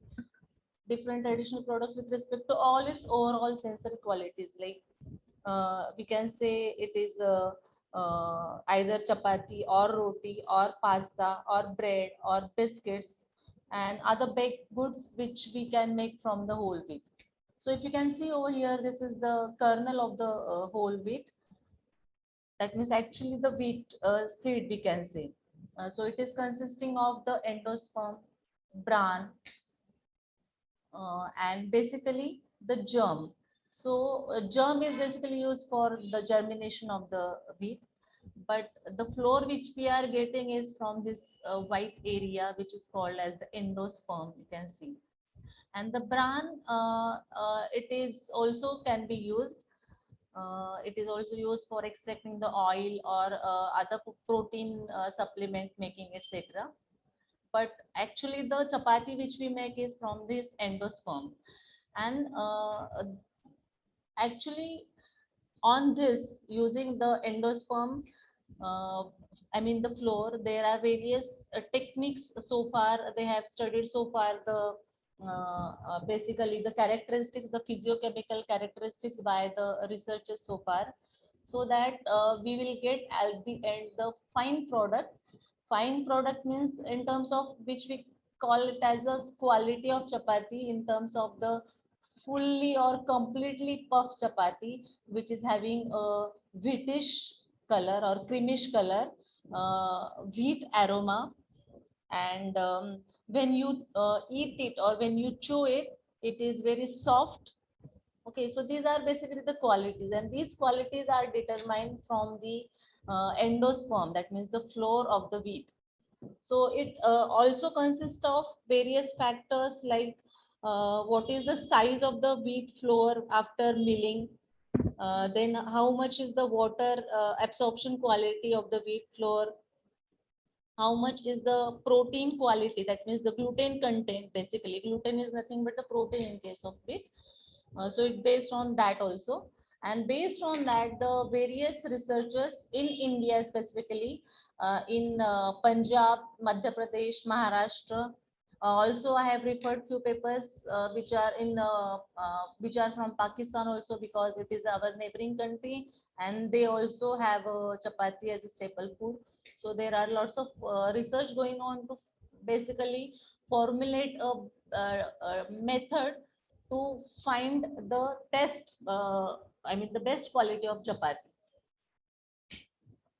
with respect to all its overall sensory qualities. Like we can say it is either chapati or roti or pasta or bread or biscuits and other baked goods which we can make from the whole wheat. So if you can see over here, this is the kernel of the whole wheat. That means actually the wheat seed, we can say. So it is consisting of the endosperm, bran, and basically the germ. So germ is basically used for the germination of the wheat, but the flour which we are getting is from this white area, which is called as the endosperm, you can see. And the bran, it is also can be used. It is also used for extracting the oil or other protein supplement making, etc. But actually the chapati which we make is from this endosperm. And actually on this, using the endosperm, uh, I mean the floor. There are various techniques so far they have studied so far, the basically the characteristics, the physiochemical characteristics by the researchers so far, so that we will get at the end the fine product. Fine product means in terms of which we call it as a quality of chapati, in terms of the fully or completely puffed chapati, which is having a wheatish color or creamish color, wheat aroma, and when you eat it or when you chew it, it is very soft. Okay, so these are basically the qualities, and these qualities are determined from the endosperm, that means the floor of the wheat. So it also consists of various factors like what is the size of the wheat flour after milling, then how much is the water absorption quality of the wheat flour, how much is the protein quality, that means the gluten content. Basically gluten is nothing but the protein in case of wheat. So it based on that also, and based on that the various researchers in India specifically, in Punjab, Madhya Pradesh, Maharashtra, also I have referred few papers which are from Pakistan also, because it is our neighboring country and they also have chapati as a staple food. So there are lots of research going on to basically formulate a method to find the test, I mean the best quality of chapati.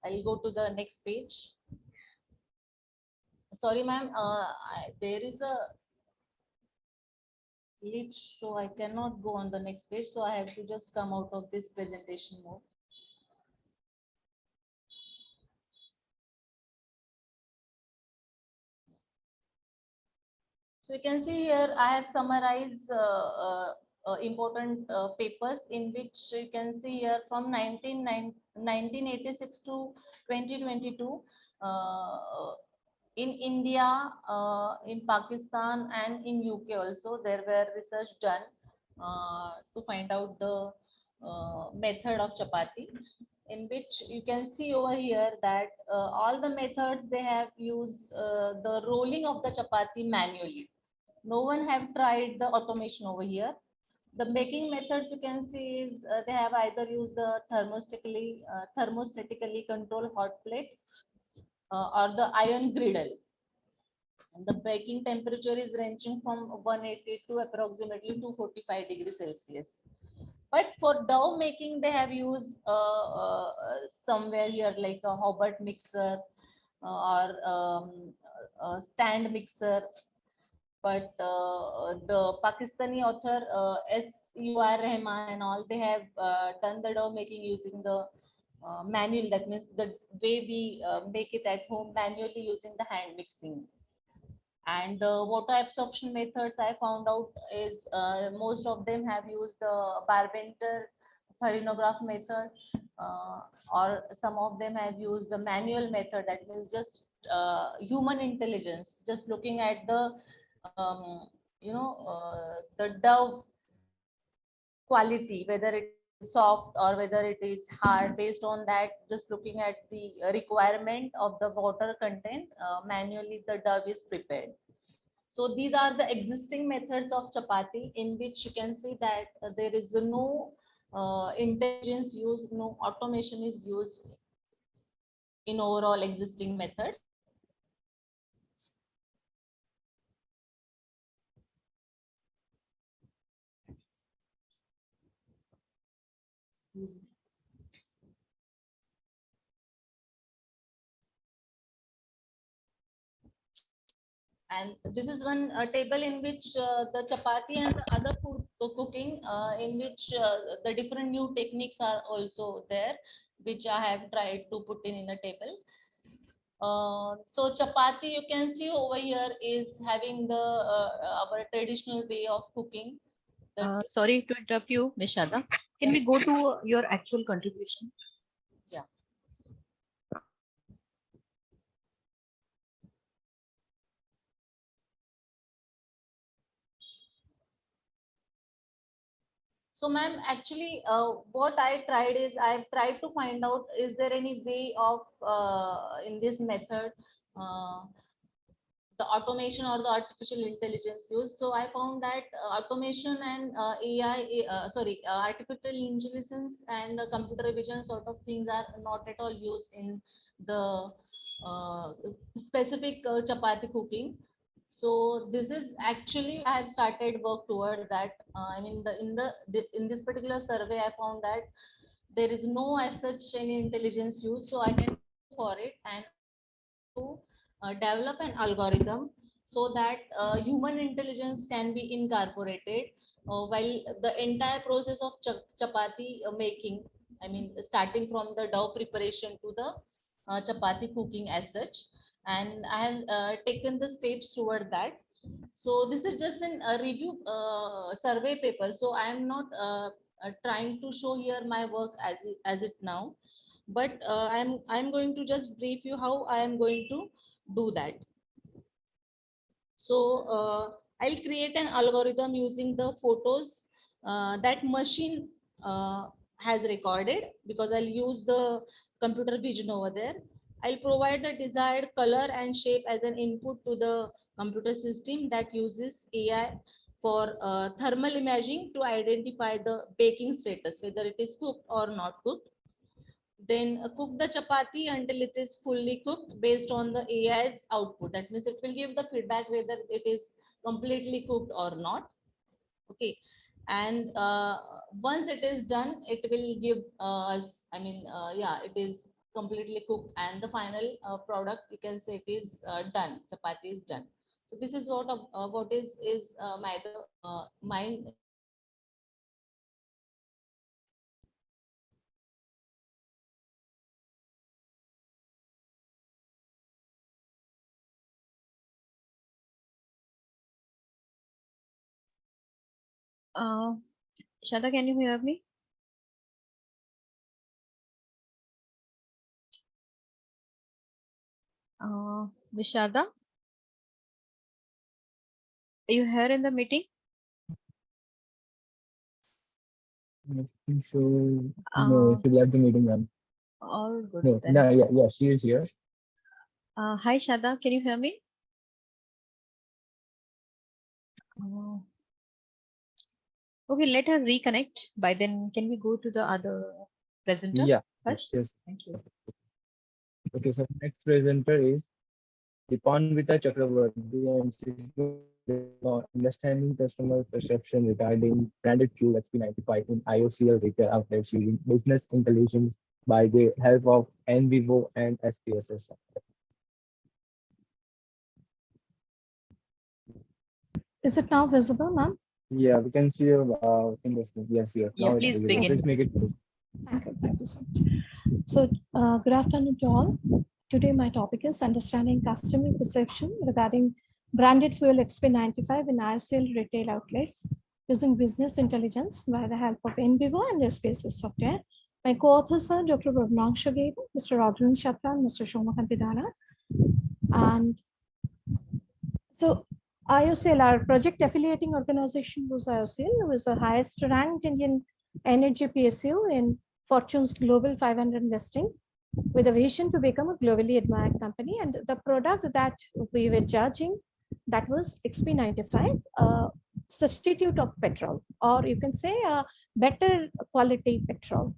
I'll go to the next page. Sorry ma'am, there is a glitch, so I cannot go on the next page, so I have to just come out of this presentation mode. So you can see here I have summarized important papers in which you can see here from 1986 to 2022, in India, in Pakistan and in UK also there were research done to find out the method of chapati, in which you can see over here that all the methods they have used the rolling of the chapati manually. No one have tried the automation over here. The making methods you can see is they have either used the thermostatically controlled hot plate or the iron griddle. And the baking temperature is ranging from 180 to approximately 245 degrees Celsius. But for dough making, they have used somewhere here like a Hobart mixer or a stand mixer. But the Pakistani author S.U.R. Rahman and all, they have done the dough making using the manual. That means the way we make it at home manually using the hand mixing. And the water absorption methods I found out is most of them have used the Barbenter farinograph method, or some of them have used the manual method, that means just human intelligence, just looking at the the dough quality, whether it is soft or whether it is hard. Based on that, just looking at the requirement of the water content, manually the dough is prepared. So these are the existing methods of chapati, in which you can see that there is no intelligence used, no automation is used in overall existing methods. And this is one table in which the chapati and the other food cooking, in which the different new techniques are also there, which I have tried to put in a table. So chapati, you can see over here, is having the our traditional way of cooking. Sorry to interrupt you, Ms. Shada. Can we go to your actual contribution? Yeah. So ma'am, actually what I tried is I've tried to find out, is there any way of in this method the automation or the artificial intelligence use. So I found that automation and artificial intelligence and computer vision sort of things are not at all used in the uh, specific chapati cooking. So this is actually I have started work toward that. I mean, in this particular survey, I found that there is no as such any intelligence used. So I can go for it and to develop an algorithm so that human intelligence can be incorporated while the entire process of chapati making, I mean starting from the dough preparation to the chapati cooking as such, and I have taken the steps toward that. So this is just an a review survey paper, so I am not trying to show here my work as it now, but I'm going to just brief you how I am going to do that. So I'll create an algorithm using the photos that machine has recorded, because I'll use the computer vision over there. I'll provide the desired color and shape as an input to the computer system that uses AI for thermal imaging to identify the baking status, whether it is cooked or not cooked. Then cook the chapati until it is fully cooked based on the AI's output. That means it will give the feedback whether it is completely cooked or not. Okay. And once it is done, it will give us, I mean, yeah, it is completely cooked, and the final product, you can say it is done. Chapati is done. So this is what is my Shada, can you hear me? Vishada, are you here in the meeting? I think so. No, she left the meeting, ma'am. All good No, then. no, yeah, she is here. Hi Shada, can you hear me? Okay, let her reconnect. By then, can we go to the other presenter? Yeah, Harsh? yes. Thank you. Okay, so next presenter is Dipanvita Chakravarti, and she's going on understanding customer perception regarding branded fuel XP95 in IOCL retail outlets using business intelligence by the help of NVivo and SPSS. Is it now visible, ma'am? Yeah, we can see your fingers. Yes, yes. Yeah, Now please it's begin. Please make it close. Thank you so much. So, good afternoon to all. Today, my topic is understanding customer perception regarding branded fuel XP95 in ICL retail outlets using business intelligence by the help of NVivo and SPSS software. My co-authors are Dr. Bhavnang Shagir, Mr. Rodrin Chapra, and Mr. Shomakantidana. And so IOCL, our project affiliating organization, was IOCL, who is the highest ranked Indian energy PSU in Fortune's Global 500 listing, with a vision to become a globally admired company. And the product that we were judging, that was XP95, a substitute of petrol, or you can say a better quality petrol.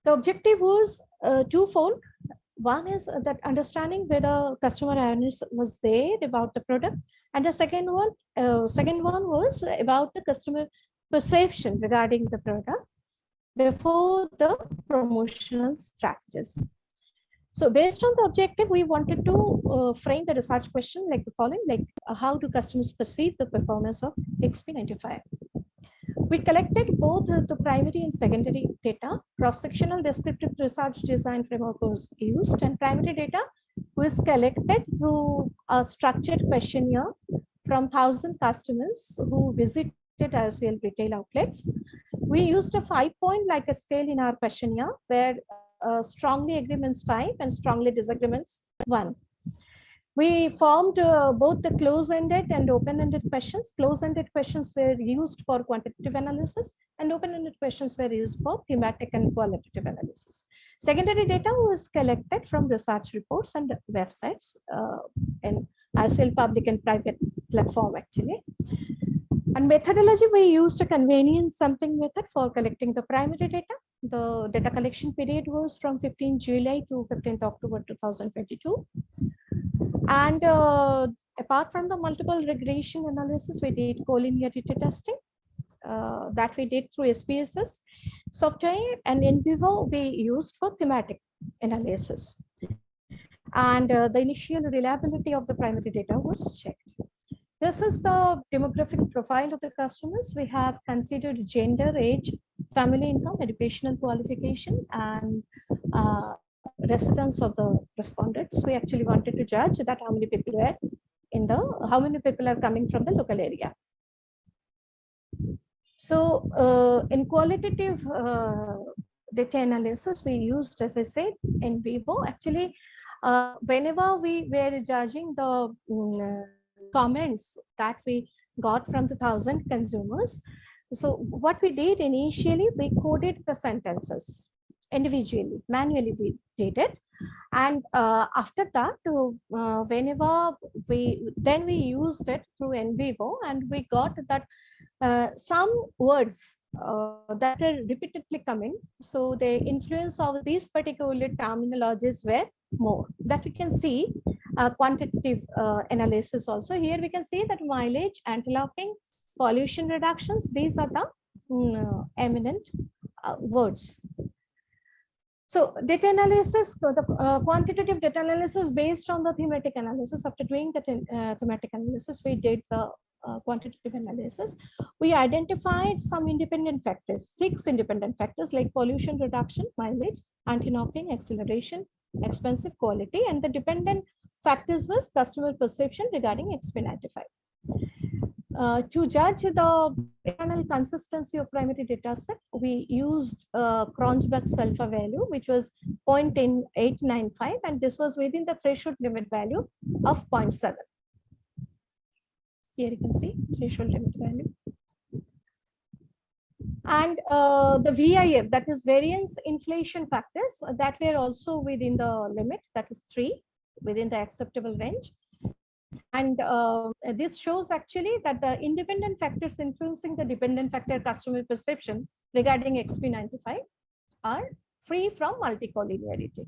The objective was twofold. One is that understanding whether customer awareness was there about the product, and the second one was about the customer perception regarding the product before the promotional strategies. So based on the objective, we wanted to frame the research question like the following, like how do customers perceive the performance of XP95? We collected both the primary and secondary data. Cross-sectional descriptive research design framework was used, and primary data was collected through a structured questionnaire from 1,000 customers who visited IOCL retail outlets. We used a 5-point like a scale in our questionnaire, where strongly agreements 5 and strongly disagreements 1. We formed both the close-ended and open-ended questions. Close-ended questions were used for quantitative analysis, and open-ended questions were used for thematic and qualitative analysis. Secondary data was collected from research reports and websites in ICL public and private platform actually. And methodology, we used a convenience sampling method for collecting the primary data. The data collection period was from 15 July to 15th October 2022. And apart from the multiple regression analysis, we did collinearity testing that we did through SPSS software, and in vivo we used for thematic analysis. And the initial reliability of the primary data was checked. This is the demographic profile of the customers. We have considered gender, age, family income, educational qualification, and residence of the respondents. We actually wanted to judge that how many people were how many people are coming from the local area. So in qualitative data analysis, we used, as I said, in vivo. Actually, whenever we were judging the comments that we got from the 1,000 consumers, so what we did initially, we coded the sentences individually, manually we did it. And after that, whenever we used it through in vivo, and we got that some words that are repeatedly coming, so the influence of these particular terminologies were more. That we can see quantitative analysis also. Here we can see that mileage, anti-locking, pollution reductions, these are the eminent words. So data analysis, the quantitative data analysis based on the thematic analysis. After doing the thematic analysis, we did the quantitative analysis. We identified some independent factors, 6 independent factors like pollution reduction, mileage, anti-knocking, acceleration, expensive, quality, and the dependent factors was customer perception regarding XP95. To judge the internal consistency of primary data set, we used Cronbach's alpha value, which was 0.895, and this was within the threshold limit value of 0.7. Here you can see threshold limit value. And the VIF, that is variance inflation factors, that were also within the limit, that is 3, within the acceptable range. And this shows actually that the independent factors influencing the dependent factor customer perception regarding XP95 are free from multicollinearity.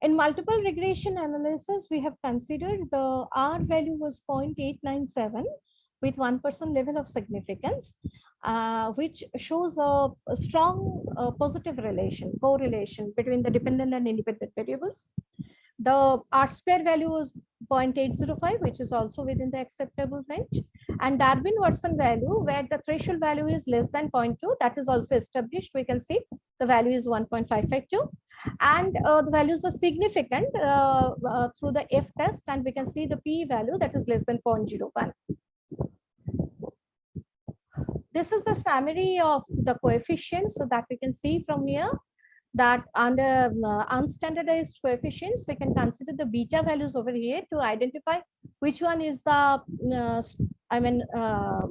In multiple regression analysis, we have considered the R value was 0.897 with 1% level of significance, which shows a strong positive correlation between the dependent and independent variables. The R-square value was 0.805, which is also within the acceptable range. And Darwin-Watson value, where the threshold value is less than 0.2, that is also established. We can see the value is 1.552. And the values are significant through the F test, and we can see the P value that is less than 0.01. This is the summary of the coefficients, so that we can see from here that under unstandardized coefficients, we can consider the beta values over here to identify which one is the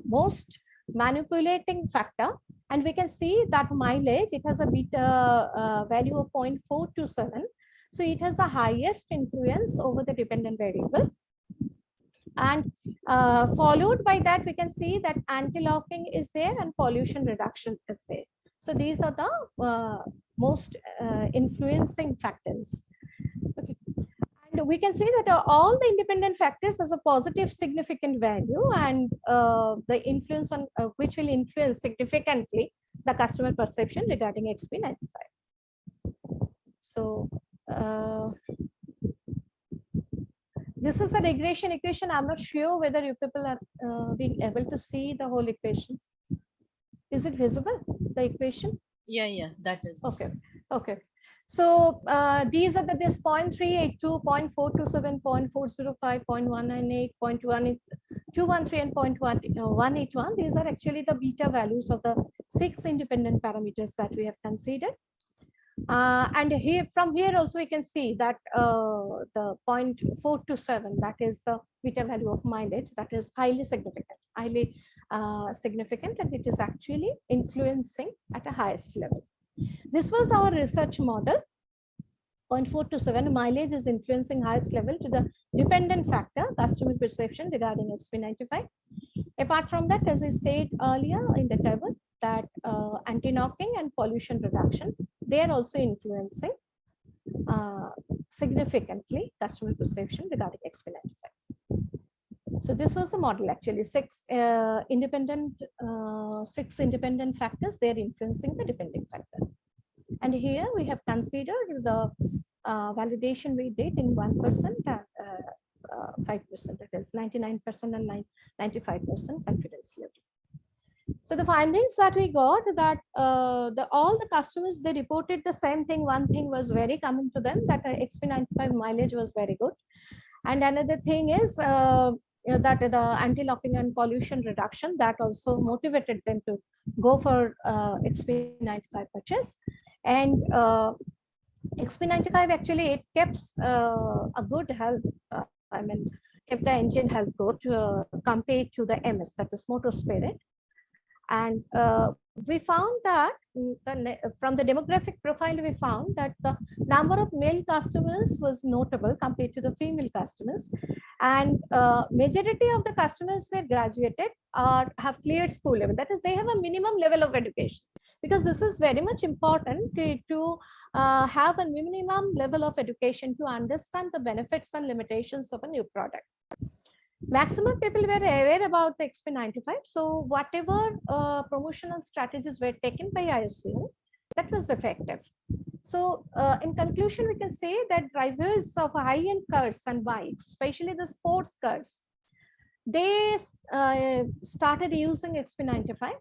most manipulating factor. And we can see that mileage, it has a beta value of 0.427. So it has the highest influence over the dependent variable. And followed by that, we can see that anti-locking is there and pollution reduction is there. So these are the most influencing factors. Okay. And we can see that all the independent factors has a positive significant value, and the influence on which will influence significantly the customer perception regarding XP95. So this is a regression equation. I'm not sure whether you people are being able to see the whole equation. Is it visible, the equation? Yeah, that is. Okay. So these are this 0.382, 0.427, 0.405, 0.198, 0.213, and 0.181. These are actually the beta values of the 6 independent parameters that we have considered. And here, from here also, we can see that the 0.427, that is the beta value of mileage, that is highly significant, and it is actually influencing at a highest level. This was our research model. 0.427 mileage is influencing highest level to the dependent factor, customer perception regarding XP95. Apart from that, as I said earlier in the table, that anti-knocking and pollution reduction, they are also influencing significantly customer perception regarding XP95. So this was the model actually, six independent factors, they are influencing the dependent factor. And here we have considered the validation we did in 1% and 5%, that is 99% and 95% confidence level. So the findings that we got, that all the customers, they reported the same thing. One thing was very common to them, that XP95 mileage was very good. And another thing is that the anti-locking and pollution reduction, that also motivated them to go for XP95 purchase. And XP95 actually, it keeps a good health, kept the engine health good compared to the MS, that is motor spirit. And we found that from the demographic profile, we found that the number of male customers was notable compared to the female customers. And majority of the customers were graduated or have cleared school level. That is, they have a minimum level of education, because this is very much important to have a minimum level of education to understand the benefits and limitations of a new product. Maximum people were aware about the XP95. So whatever promotional strategies were taken by ISU, that was effective. So in conclusion, we can say that drivers of high-end cars and bikes, especially the sports cars, they started using XP95.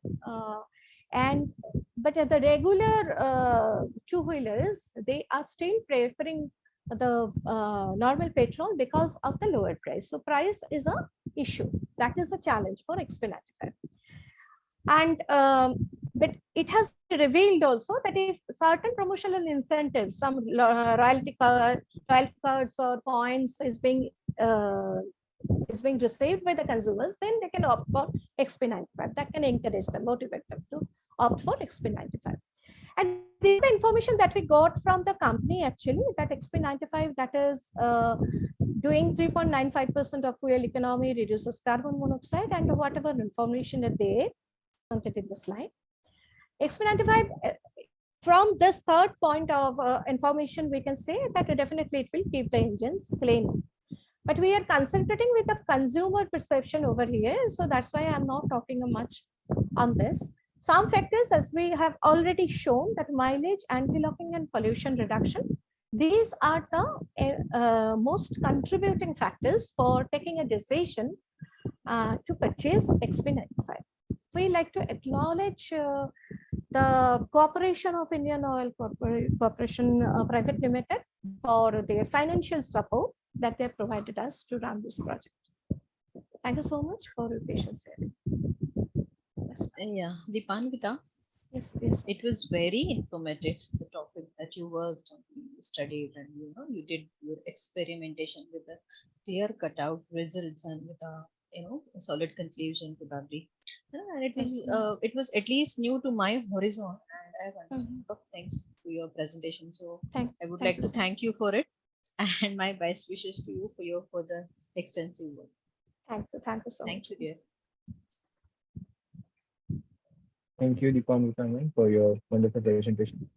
But the regular two-wheelers, they are still preferring the normal petrol because of the lower price. So price is a issue. That is the challenge for XP95. And but it has revealed also that if certain promotional incentives, some royalty cards or points is being received by the consumers, then they can opt for XP95. That can encourage them, motivate them to opt for XP95. And this is the information that we got from the company actually, that XP95, that is doing 3.95% of fuel economy, reduces carbon monoxide, and whatever information that they presented in the slide. XP95, from this third point of information, we can say that definitely it will keep the engines clean. But we are concentrating with the consumer perception over here. So that's why I'm not talking much on this. Some factors, as we have already shown, that mileage, anti-locking and pollution reduction, these are the most contributing factors for taking a decision to purchase XP95. We like to acknowledge the cooperation of Indian Oil Corporation Private Limited for their financial support that they provided us to run this project. Thank you so much for your patience here. Yeah, Deepanvita. Yes, yes. It was very informative, the topic that you worked on, you studied, and you did your experimentation with a clear cutout results and with a solid conclusion probably. And it was at least new to my horizon, and I have understood thanks to your presentation. So I would like to thank you for it, and my best wishes to you for your further extensive work. Thank you so much. Thank you, dear. Thank you, Deepanvita, for your wonderful presentation.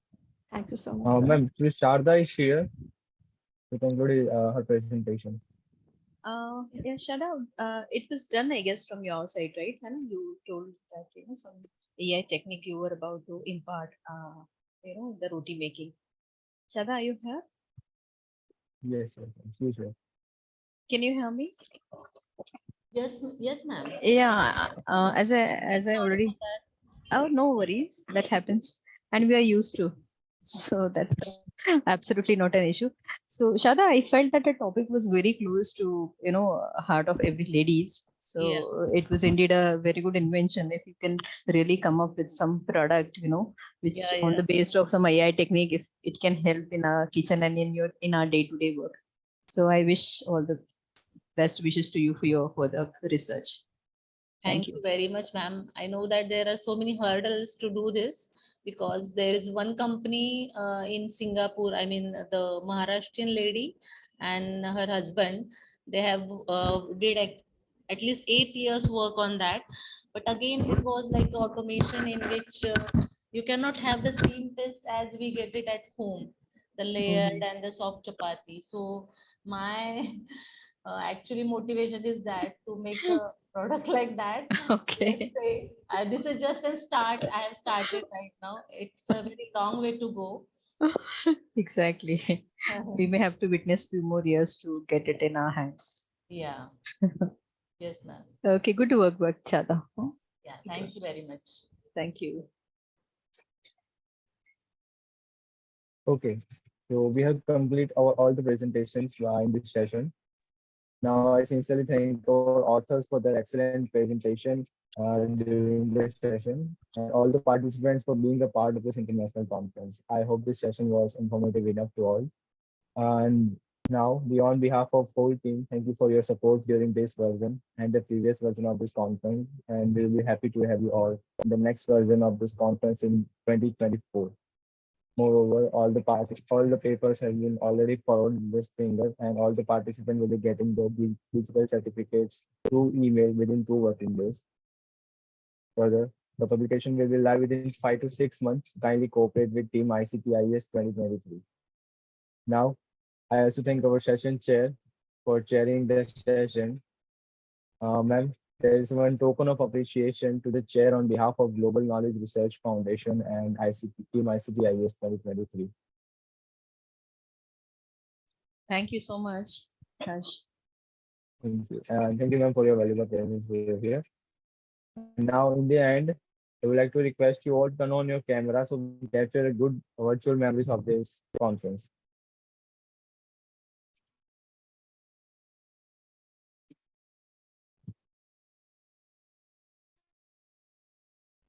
Thank you so much. Ma'am, Sharda is here to conclude her presentation. Yeah, Shada, it was done, I guess, from your side, right? And you told that some AI technique you were about to impart, the roti making. Shada, are you here? Yes, sure. Can you hear me? Yes, ma'am. Yeah, as I already. Oh, no worries. That happens, and we are used to. So that's absolutely not an issue. So Shada, I felt that the topic was very close to heart of every ladies. So it was indeed a very good invention. If you can really come up with some product, which on the basis of some AI technique, if it can help in our kitchen and in our day-to-day work. So I wish all the best wishes to you for your further research. Thank you very much, ma'am. I know that there are so many hurdles to do this because there is one company in Singapore, I mean, the Maharashtrian lady and her husband, they have did at least 8 years work on that. But again, it was like automation in which you cannot have the same taste as we get it at home, the layered and the soft chapati. So my actually motivation is that to make a product like that. Okay. Let's say this is just a start. I have started right now. It's a very long way to go. Exactly. We may have to witness few more years to get it in our hands. Yeah. Yes, ma'am. Okay, good work, Chada. Yeah, thank you very much. Thank you. Okay, so we have complete all the presentations in this session. Now, I sincerely thank our authors for their excellent presentation during this session, and all the participants for being a part of this international conference. I hope this session was informative enough to all. And now, on behalf of whole team, thank you for your support during this version and the previous version of this conference, and we'll be happy to have you all in the next version of this conference in 2024. Moreover, all the papers have been already followed this finger, and all the participants will be getting the digital certificates through email within 2 working days. Further, the publication will be live within 5 to 6 months. Kindly cooperate with Team ICTIS 2023. Now, I also thank our session chair for chairing the session. Ma'am, there is one token of appreciation to the chair on behalf of Global Knowledge Research Foundation and Team ICTIS 2023. Thank you so much, Harsh. Thank you. Thank you, ma'am, for your valuable presence here. And now, in the end, I would like to request you all to turn on your camera so we capture a good virtual memories of this conference.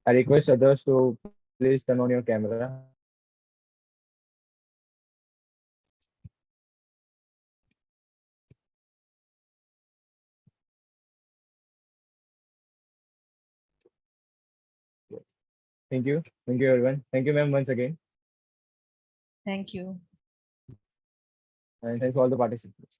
I request others to please turn on your camera. Yes. Thank you. Thank you, everyone. Thank you, ma'am, once again. Thank you. And thanks to all the participants.